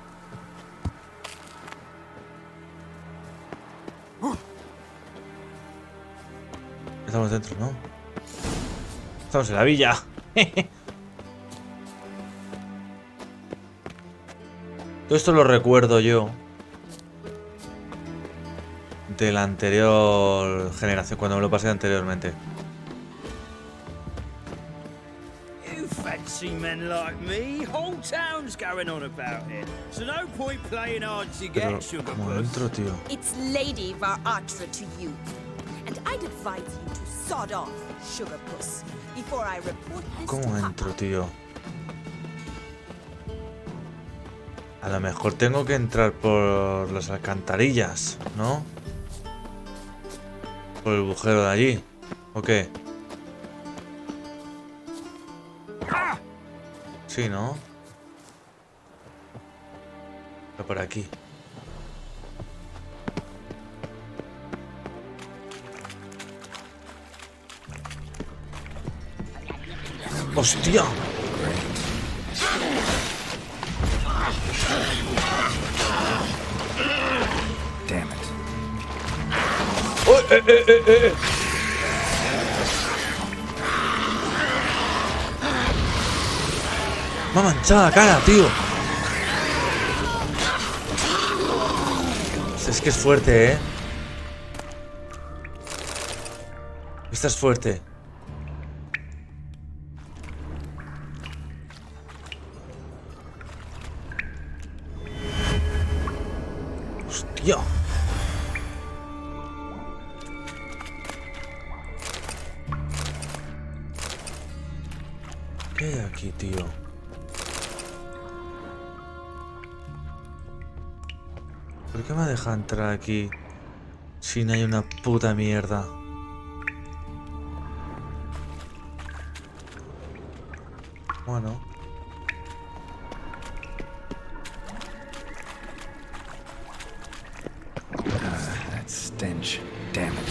Estamos dentro, ¿no? Estamos en la villa. Todo esto lo recuerdo yo de la anterior generación, cuando me lo pasé anteriormente. You fancy men like me? Whole town's going on about it. So no point playing hard to Pero, get, sugar ¿cómo puss. entro, tío? It's Lady Varatra to you. And I'd advise you to sod off, sugar puss, before I report this to ¿Cómo Papa. entro, tío? A lo mejor tengo que entrar por las alcantarillas, ¿no? Por el agujero de allí. ¿O qué? Sí, ¿no? Pero por aquí. ¡Hostia! Damn it. ¡Oh, Me ha manchado la cara, tío. Es que es fuerte, ¿eh? Esta es fuerte. Hostia. ¿Qué hay aquí, tío? ¿Por qué me deja entrar aquí si no hay una puta mierda? Bueno. That stench. Damn it.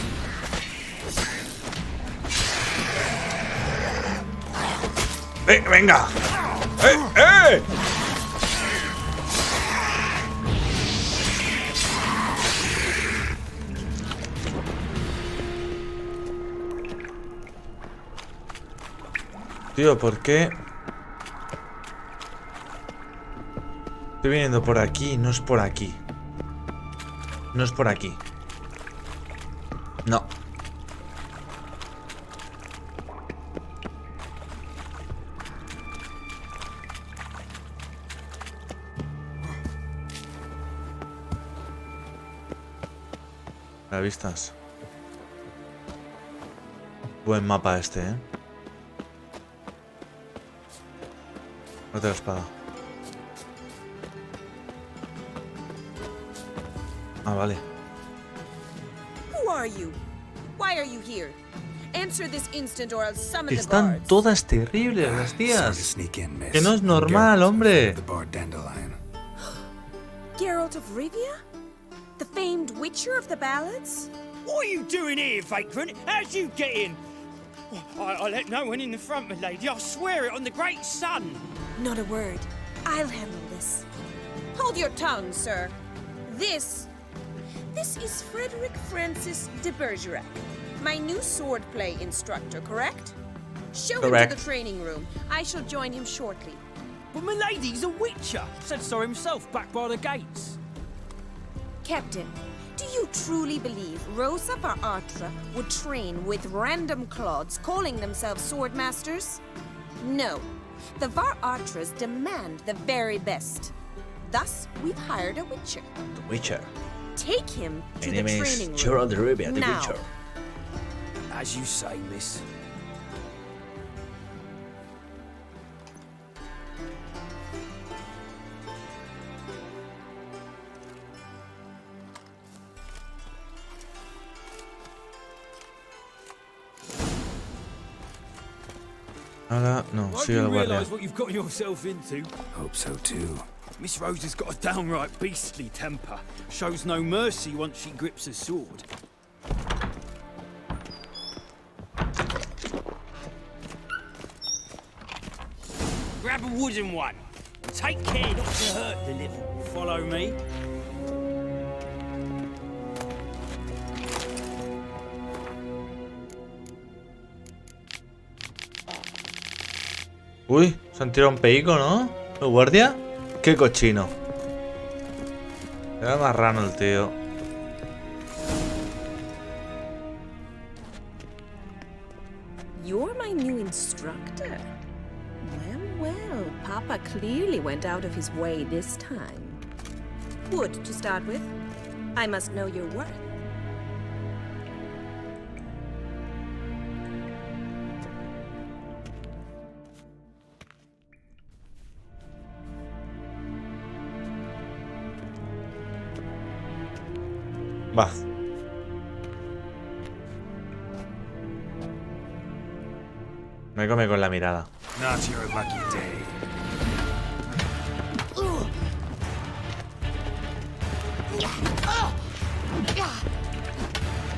¡Venga! ¡Eh! Tío, ¿por qué? Estoy viniendo por aquí, no es por aquí. No es por aquí. No. A vistas. Buen mapa este, ¿eh? Otra espada. Ah, vale. Who are you? Why are you here? Answer this instant or I'll summon the Están guards. todas terribles las tías. Sneak in, miss. Que no es normal, hombre. The bard Dandelion. Geralt of Rivia? The famed Wicher of the ballads? What are you doing here, vagrant? How'd you get in? I let no one in the front, my lady. I swear it on the great sun. Not a word. I'll handle this. Hold your tongue, sir. This is Frederick Francis de Bergerac, my new swordplay instructor, correct? Show him to the training room. I shall join him shortly. But my lady's a witcher. Said so himself back by the gates. Captain, do you truly believe Rosa var Artra would train with random clods calling themselves swordmasters? No. The var Artras demand the very best. Thus, we've hired a witcher. The Wicher. Take him to My the name is training room. Geralt de Rivia, the now. Wicher. As you say, miss. Ahora, no, Hope sigue you el guardia. realise what you've got yourself into. Hope so too. Miss Rose has got a downright beastly temper. Shows no mercy once she grips a sword. Grab a wooden one. Take care not to hurt the little. Follow me. Uy, se han tirado un peico, ¿no? ¿El guardia? Qué cochino. Era marrano el tío. You're my new instructor. Well, Papa clearly went out of his way this time. Wood, to start with. I must know your worth. Va. Me come con la mirada. Not your lucky day.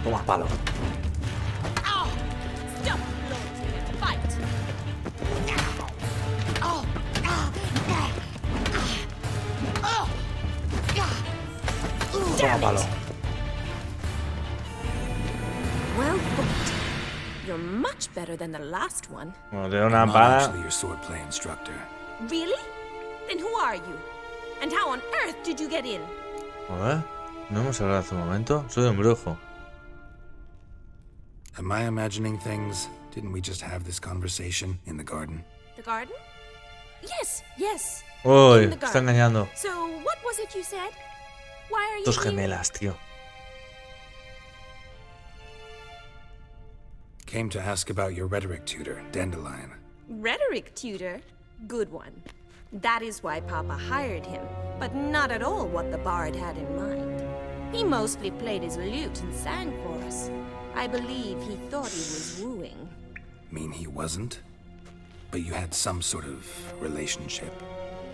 Toma palo. Stop, Lord. Fight. Toma palo. Well booked. You're much better than the last one. Bueno, tiene una I'm not pala. actually your swordplay instructor. Really? Then who are you? And how on earth did you get in? A ver. No hemos hablado hace un momento. Soy un brujo. Am I imagining things? Didn't we just have this conversation in the garden? The garden? Yes, yes. Uy, In the está garden. engañando. So, what was it you said? Why are you Dos here? gemelas, tío. Came to ask about your rhetoric tutor, Dandelion. Rhetoric tutor? Good one. That is why Papa hired him, but not at all what the bard had in mind. He mostly played his lute and sang for us. I believe he thought he was wooing. Mean he wasn't? But you had some sort of relationship.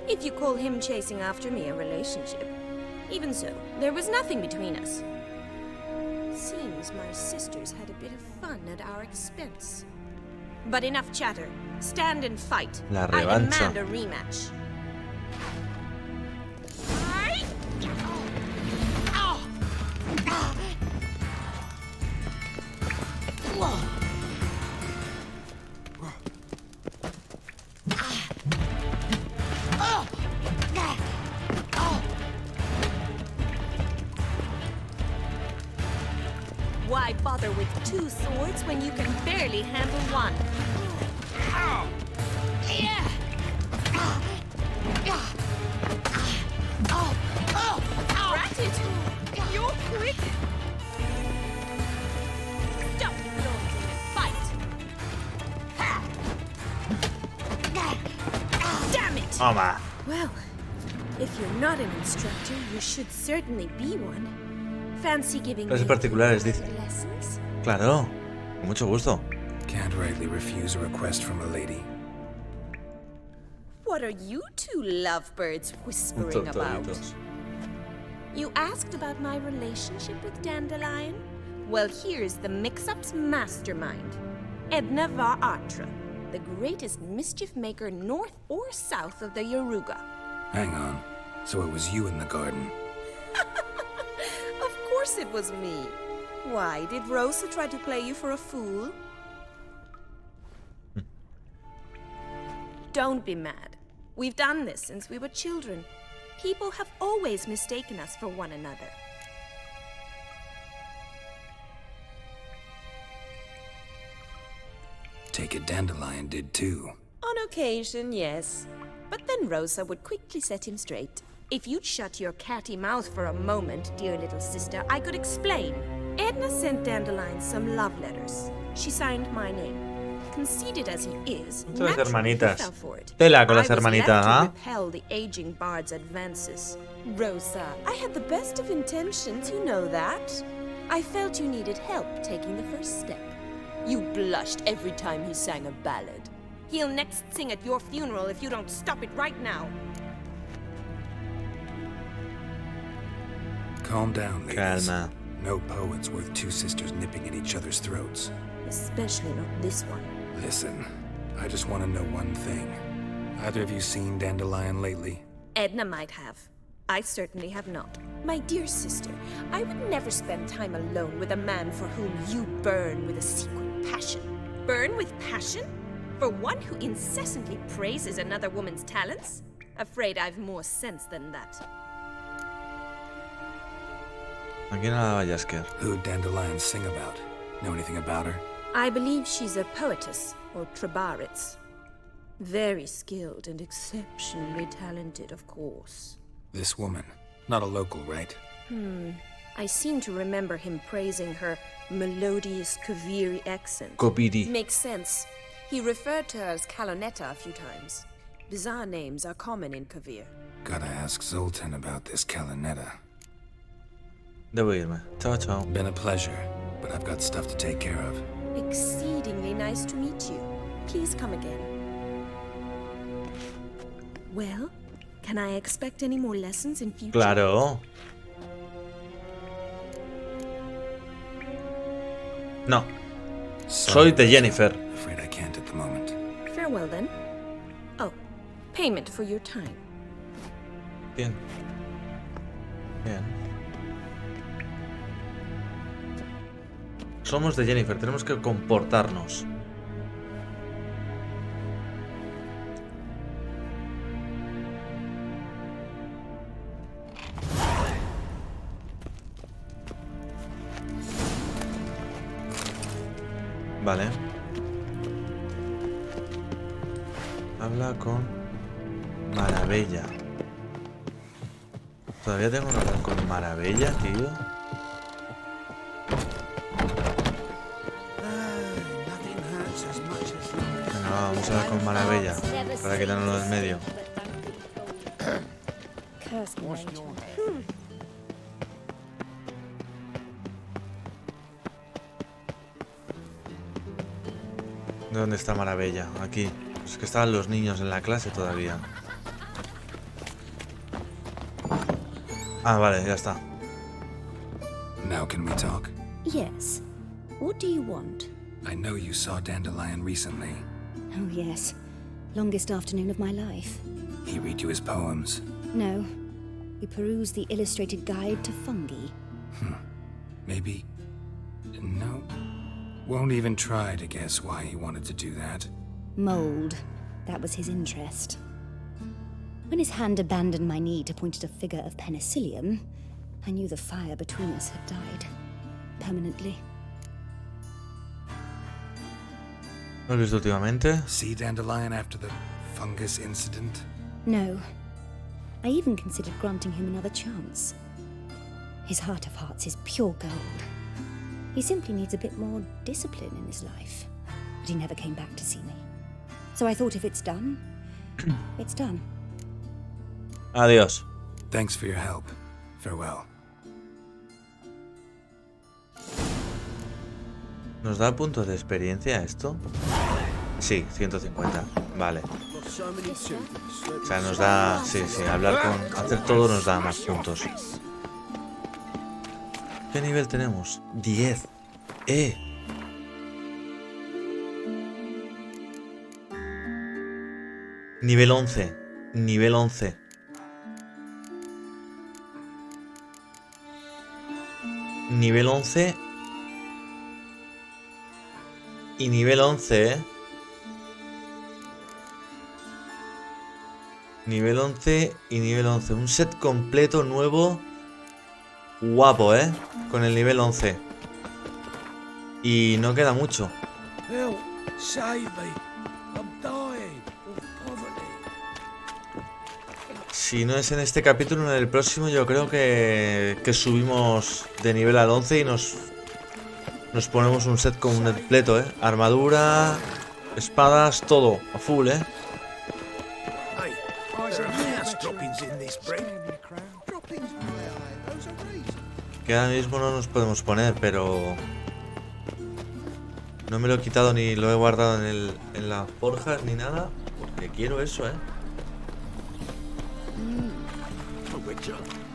If you call him chasing after me a relationship. Even so, there was nothing between us. Seems my sisters had a bit of fun at our expense. But enough chatter. Stand and fight. La I revancha. demand a rematch. Why bother with 2 swords when you can barely handle one? Ratted! You're quick! Stop lording and fight! Damn it! Toma. Well, if you're not an instructor, you should certainly be one. Fancy giving me Clases particulares, dice. lessons? Claro, con mucho gusto. Can't rightly refuse a request from a lady. What are you two lovebirds whispering about? Tortolitos. You asked about my relationship with Dandelion? Well, here's the mix-up's mastermind. Edna Va Atra, the greatest mischief maker north or south of the Yaruga. Hang on. So it was you in the garden? Of course it was me. Why, did Rosa try to play you for a fool? Don't be mad. We've done this since we were children. People have always mistaken us for one another. Take it Dandelion did too. On occasion, yes. But then Rosa would quickly set him straight. If you'd shut your catty mouth for a moment, dear little sister, I could explain. Edna sent Dandelion some love letters. She signed my name. Conceited as he is, Las naturally he hermanitas. fell for it. Tela con las I was hermanitas, left to ¿ah? repel the aging bard's advances. Rosa, I had the best of intentions, you know that. I felt you needed help taking the first step. You blushed every time he sang a ballad. He'll next sing at your funeral if you don't stop it right now. Calm down, ladies. Calma. No poet's worth 2 sisters nipping at each other's throats. Especially not this one. Listen, I just want to know one thing. Either of you seen Dandelion lately? Edna might have. I certainly have not. My dear sister, I would never spend time alone with a man for whom you burn with a secret passion. Burn with passion? For one who incessantly praises another woman's talents? Afraid I've more sense than that. Aquí no la vayas, Ker. Who'd Dandelion sing about? Know anything about her? I believe she's a poetess, or trabaritz. Very skilled and exceptionally talented, of course. This woman. Not a local, right? I seem to remember him praising her melodious Kaviri accent. Kopiri. Makes sense. He referred to her as Kalonetta a few times. Bizarre names are common in Kavir. Gotta ask Zoltan about this Kalonetta. Debo irme. Chao, chao. Been a pleasure, but I've got stuff to take care of. Exceedingly nice to meet you. Please come again. Well, can I expect any more lessons in future? Claro. No. Soy de Jennifer. Afraid I can't at the moment. Farewell then. Oh, payment for your time. Bien. Bien. Somos de Jennifer, tenemos que comportarnos. Vale. Habla con Maravilla. Todavía tengo que hablar con Maravilla, tío. Venga, vamos a hablar con Maravilla para quitarnos del medio. ¿Dónde está Maravilla? Aquí. Es que estaban los niños en la clase todavía. Ah, vale, ya está. Now can we talk? Yes. What do you want? I know you saw Dandelion recently. Oh, yes. Longest afternoon of my life. He read you his poems. No. We perused the illustrated guide to fungi. Maybe... No. Won't even try to guess why he wanted to do that. Mold. That was his interest. When his hand abandoned my knee to point at a figure of penicillium, I knew the fire between us had died. Permanently. ¿Lo has visto últimamente? See Dandelion after the fungus incident? No. I even considered granting him another chance. His heart of hearts is pure gold. He simply needs a bit more discipline in his life. But he never came back to see me. So I thought if it's done, it's done. Adiós. Thanks for your help. Farewell. ¿Nos da puntos de experiencia esto? Sí, 150. Vale. O sea, nos da... Sí, hablar con... Hacer todo nos da más puntos. ¿Qué nivel tenemos? 10. Nivel 11. Nivel 11. Nivel 11. Y nivel 11, Nivel 11 y nivel 11. Un set completo nuevo. Guapo, con el nivel 11. Y no queda mucho. Help, save me. I'm dying of poverty. Si no es en este capítulo, en el próximo yo creo que subimos de nivel al 11 y nos ponemos un set completo, armadura, espadas, todo, a full, Que ahora mismo no nos podemos poner, pero... No me lo he quitado ni lo he guardado en las forjas ni nada, porque quiero eso,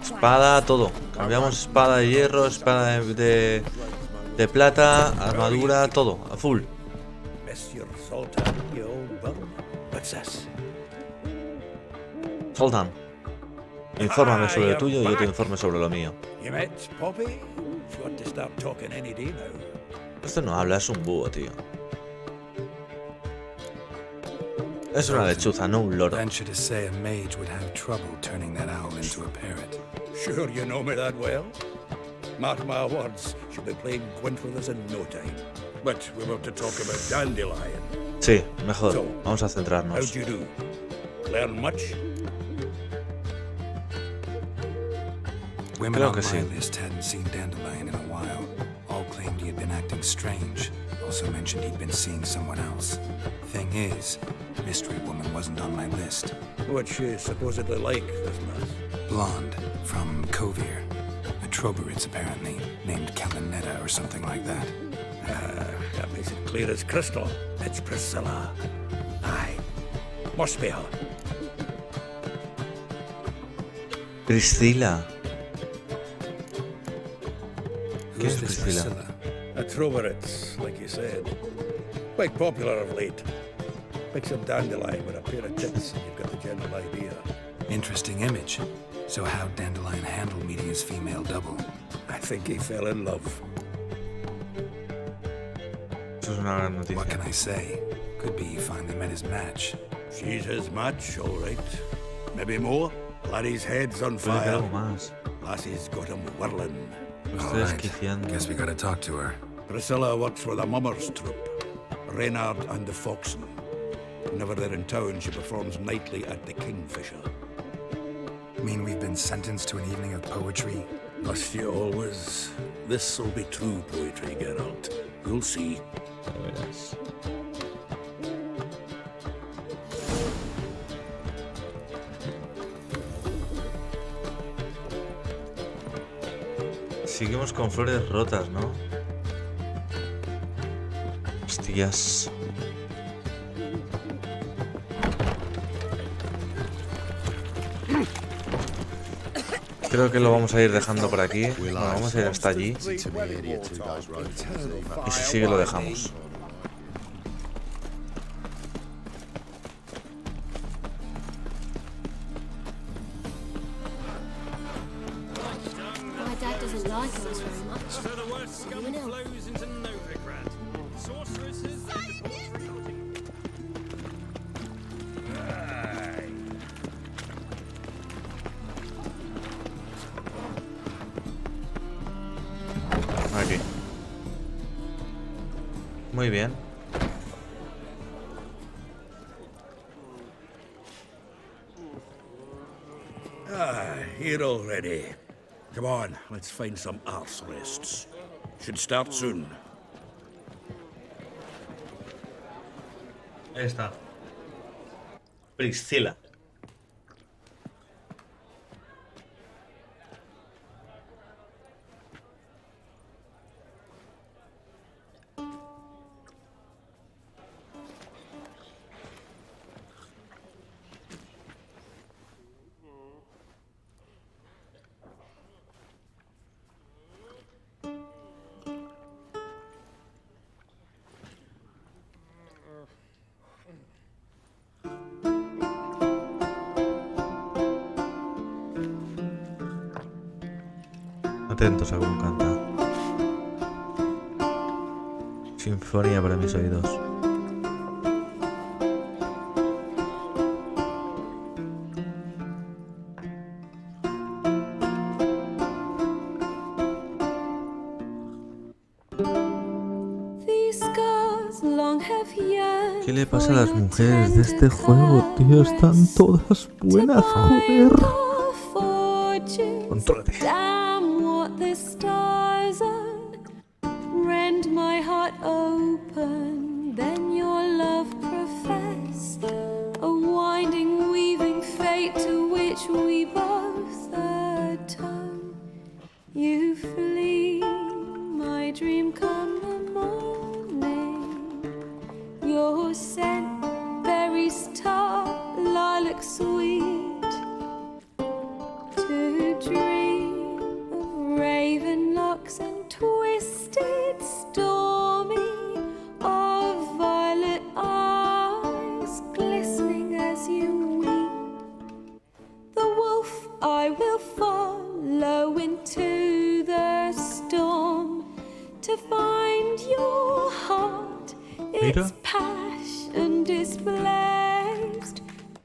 Espada, todo. Cambiamos espada de hierro, espada de plata, armadura, todo, a full. Sultan, infórmame sobre lo tuyo y yo te informo sobre lo mío. Esto no habla, es un búho, tío. Es una lechuza, no un loro. Venture to say a mage would have trouble turning that owl into a parrot. Sure you know me that well? Mark my words, she'll be playing Gwent with us in no time. But we're about to talk about Dandelion. Sí, mejor. Vamos a centrarnos. How'd you do? Learn much? Women on my list hadn't seen Dandelion in a while. All claimed he had been acting strange. Also mentioned he'd been seeing someone else. Thing is, Mystery Woman wasn't on my list. What's she supposedly like, this lass? Blonde, from Kovir. A Troberitz, apparently, named Calinetta or something like that. That makes it clear as crystal. It's Priscilla. Aye. Must be her. Priscilla. ¿Qué es Priscilla? A Troberitz, like you said. Quite popular of late. Pick some dandelion with a pair of tits and you've got the general idea. Interesting image. So how'd Dandelion handle meeting his female double? I think he fell in love. Eso es una gran noticia. What can I say? Could be he finally met his match. She's his match, all right. Maybe more. Laddie's head's on fire. Lassie's got him whirling. All right. Guess we gotta talk to her. Priscilla works for the Mummers troupe. Reynard and the Foxen. Whenever they're in town, she performs nightly at the Kingfisher. Mean we've been sentenced to an evening of poetry? Must you always? This'll be true poetry, Geralt. You'll see. Seguimos con Flores rotas, ¿no? Hostias. Creo que lo vamos a ir dejando por aquí. Bueno, vamos a ir hasta allí. Y si sigue lo dejamos. My dad doesn't like us very much. So the worst scum flows into Novigrado. Sorceresses Aquí. Muy bien. here already. Come on, let's find some arse rests. Should start soon. Ahí está. Priscila. Atentos a cómo canta. Sinfonía para mis oídos. ¿Qué le pasa a las mujeres de este juego, tío? Están todas buenas, joder. Contrólate. The stars rend my heart open, then your love profess, a winding, weaving fate to which we both atone. You flee, my dream come the morning, your scent, berry star, lilac sweet, to dream raven locks and twisted, stormy, of violet eyes glistening as you weep. The wolf I will follow into the storm to find your heart, its passion displaced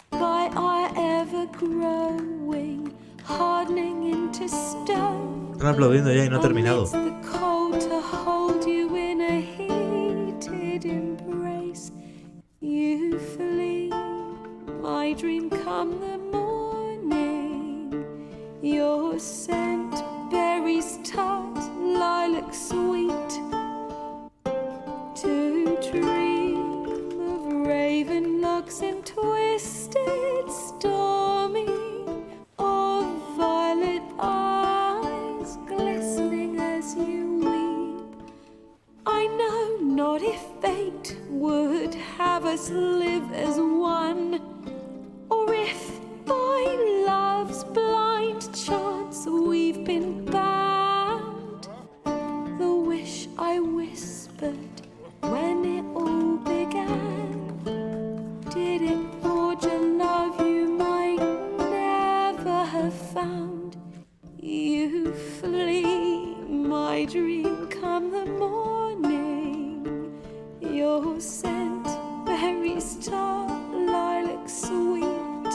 by our ever-growing, hardening into stone. Están aplaudiendo ya y no ha terminado. The cold to hold you in a heated embrace. You flee, my dream come the morning. Your scent, berries tart, lilac sweet. To dream of raven locks and twisted, stormy, of violet eyes glistening as you weep. I know not if fate would have us live as one, or if by love's blind chance we've been bound. The wish I whispered when it all began, did it forge a love you might never have found? You flee, my dream come the morning, your scent, berry star, lilac sweet,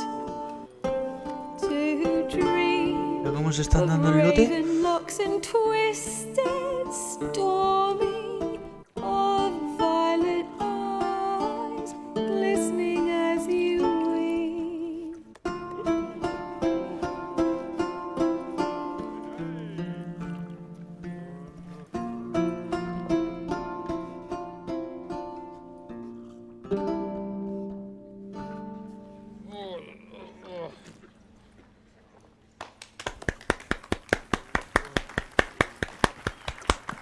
to dream ¿Cómo se están dando el of lote? raven locks and twisted, stormy, of violet eyes glistening as you weep.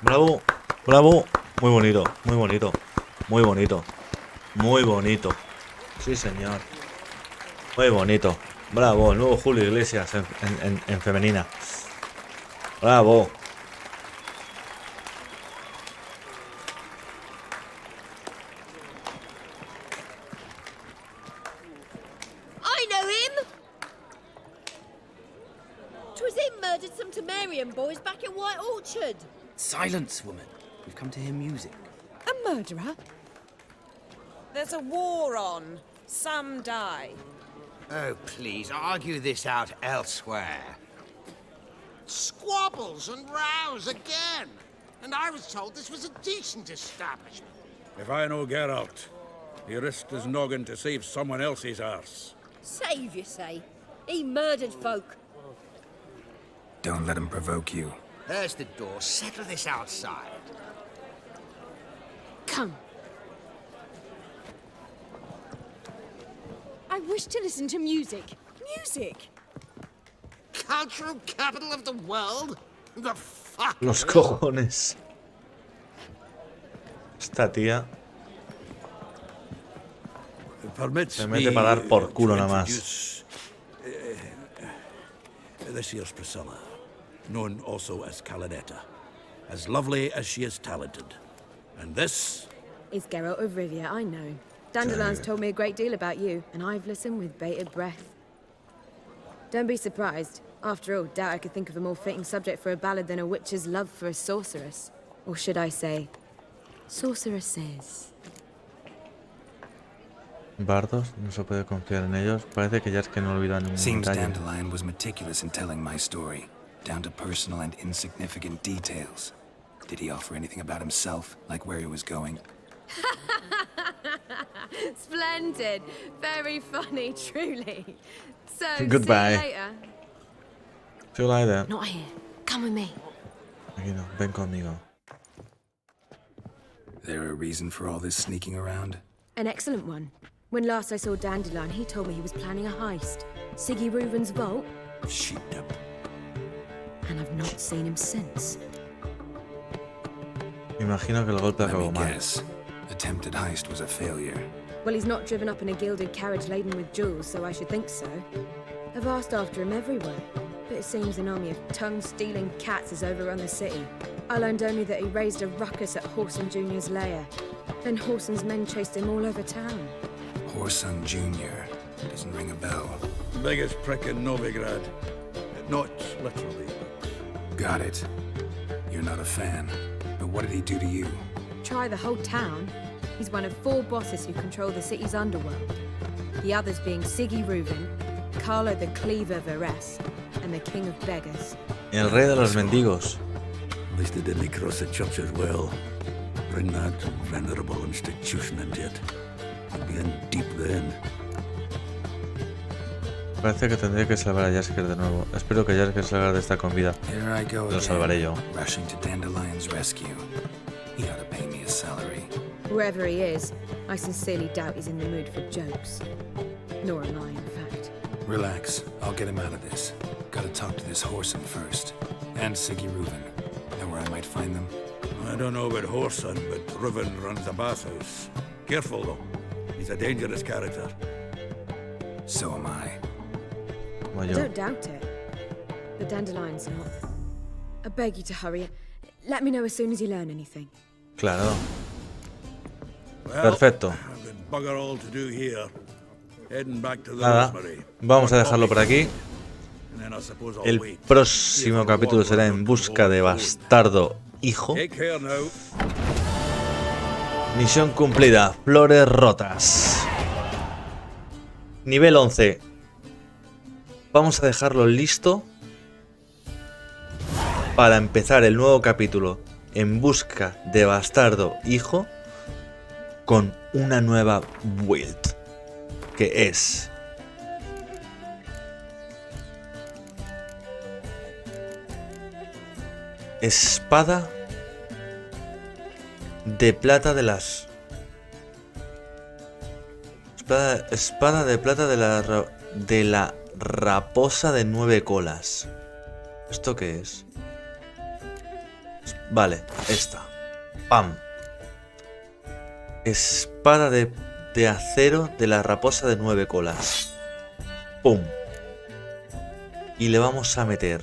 Bravo, bravo. Muy bonito, muy bonito. Muy bonito. Muy bonito. Sí, señor. Muy bonito. Bravo, el nuevo Julio Iglesias en femenina. Bravo. I know him! 'Twas him murdered some Temerian boys back in White Orchard. Silence, woman. We've come to hear music. A murderer? There's a war on. Some die. Oh, please, argue this out elsewhere. Squabbles and rows again. And I was told this was a decent establishment. If I know Geralt, he risked his noggin to save someone else's arse. Save, you say? He murdered folk. Don't let him provoke you. There's the door. Settle this outside. Come. I wish to listen to music. Music! Cultural capital of the world? The fuck? Los cojones. Esta tía se mete para dar por culo nada más. This here's Priscilla, known also as Calinetta. As lovely as she is talented. And this Is Geralt of Rivia, I know. Dandelion's told me a great deal about you, and I've listened with bated breath. Don't be surprised. After all, doubt I could think of a more fitting subject for a ballad than a witch's love for a sorceress. Or should I say, sorceresses. Bardos, no se puede confiar en ellos. Parece que ya es que no olvida ningún Seems detalle. Dandelion was meticulous in telling my story, down to personal and insignificant details. Did he offer anything about himself, like where he was going? Splendid. Very funny, truly. So, Goodbye. see you later. See you later. Not here. Come with me. Aquí no, ven conmigo. There a reason for all this sneaking around? An excellent one. When last I saw Dandelion, he told me he was planning a heist. Siggy Reuven's vault. Sheep-dip. And I've not seen him since. Imagino que el golpe acabó Let me mal. guess. Attempted heist was a failure. Well, he's not driven up in a gilded carriage laden with jewels, so I should think so. I've asked after him everywhere, but it seems an army of tongue-stealing cats has overrun the city. I learned only that he raised a ruckus at Whoreson Jr.'s lair. Then Whoreson's men chased him all over town. Whoreson Jr. Doesn't ring a bell. biggest prick in Novigrad. Not literally, but... Got it. You're not a fan. But what did he do to you? Try the whole town. He's one of 4 bosses who control the city's underworld. The others being Siggy Reuven, Carlo the Cleaver Varese, and the King of Beggars. El rey de los mendigos. At least they didn't cross the church as well. Bring that venerable institution into it. I'd be in deep then. Parece que tendré que salvar a Jasker de nuevo. Espero que Jasker salga de esta con vida. Here I go Lo salvaré yo. rushing to Dandelion's rescue. He ought to pay me a salary. Whoever he is, I sincerely doubt he's in the mood for jokes. Nor am I, in fact. Relax. I'll get him out of this. Gotta talk to this Whoreson first. And Siggy Reuven. Know where I might find them? I don't know about Whoreson, but Reuven runs a bathhouse. Careful, though. He's a dangerous character. So am I. Como yo. Don't doubt it. But Dandelion's not. I beg you to hurry. Let me know as soon as you learn anything. Claro. Well, Perfecto. I've got bugger all to do here. Heading back to the Nada. Rosemary. Vamos a dejarlo por aquí. And then I suppose I'll El wait. próximo capítulo será En busca de Bastardo Hijo. Take care now. Misión cumplida. Flores rotas. Nivel 11. Vamos a dejarlo listo para empezar el nuevo capítulo En busca de Bastardo Hijo con una nueva build, que es espada de plata de las espada de plata de la raposa de 9 colas. ¿Esto qué es? Vale, esta. Pam. Espada de acero de la raposa de 9 colas. Pum. Y le vamos a meter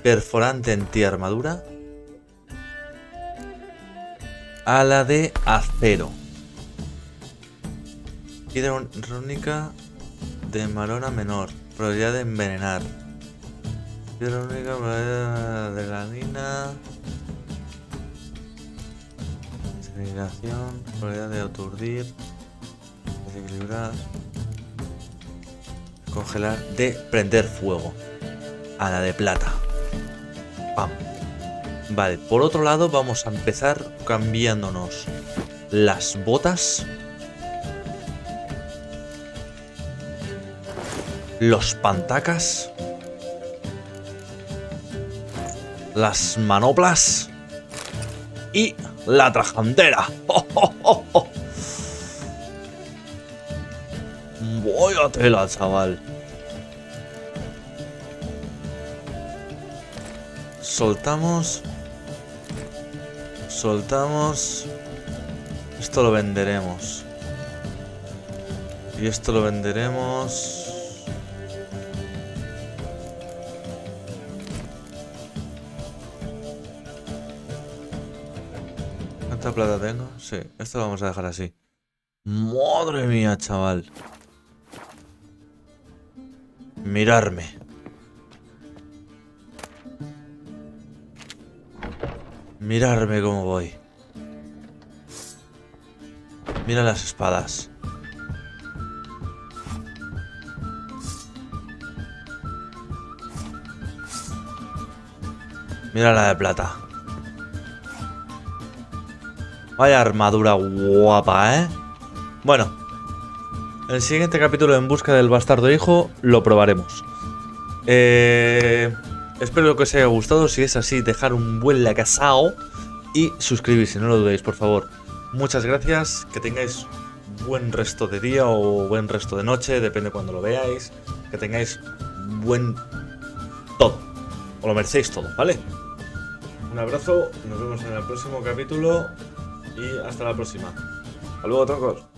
perforante antiarmadura a la de acero. Piedra rúnica de marona menor. Probabilidad de envenenar. Piedra rúnica, probabilidad de granina. Desintegración. Probabilidad de aturdir. Desequilibrar. Congelar. De prender fuego. A la de plata. Pam. Vale, por otro lado vamos a empezar cambiándonos las botas. los pantacas, las manoplas y la trajantera. ¡Oh, oh, oh, oh! Vaya tela, chaval. Soltamos. Soltamos. Esto lo venderemos. Y esto lo venderemos. ¿Cuánta plata tengo? Sí, esto lo vamos a dejar así. Madre mía, chaval. Mirarme. Mirarme cómo voy. Mira las espadas. Mira la de plata. Vaya armadura guapa, ¿eh? Bueno, el siguiente capítulo, En busca del bastardo hijo, lo probaremos. Espero que os haya gustado. Si es así, dejar un buen likeasao y suscribirse, no lo dudéis, por favor. Muchas gracias, que tengáis buen resto de día o buen resto de noche, depende cuando lo veáis. Que tengáis buen todo, o lo merecéis todo, ¿vale? Un abrazo, nos vemos en el próximo capítulo y hasta la próxima. Hasta luego, troncos.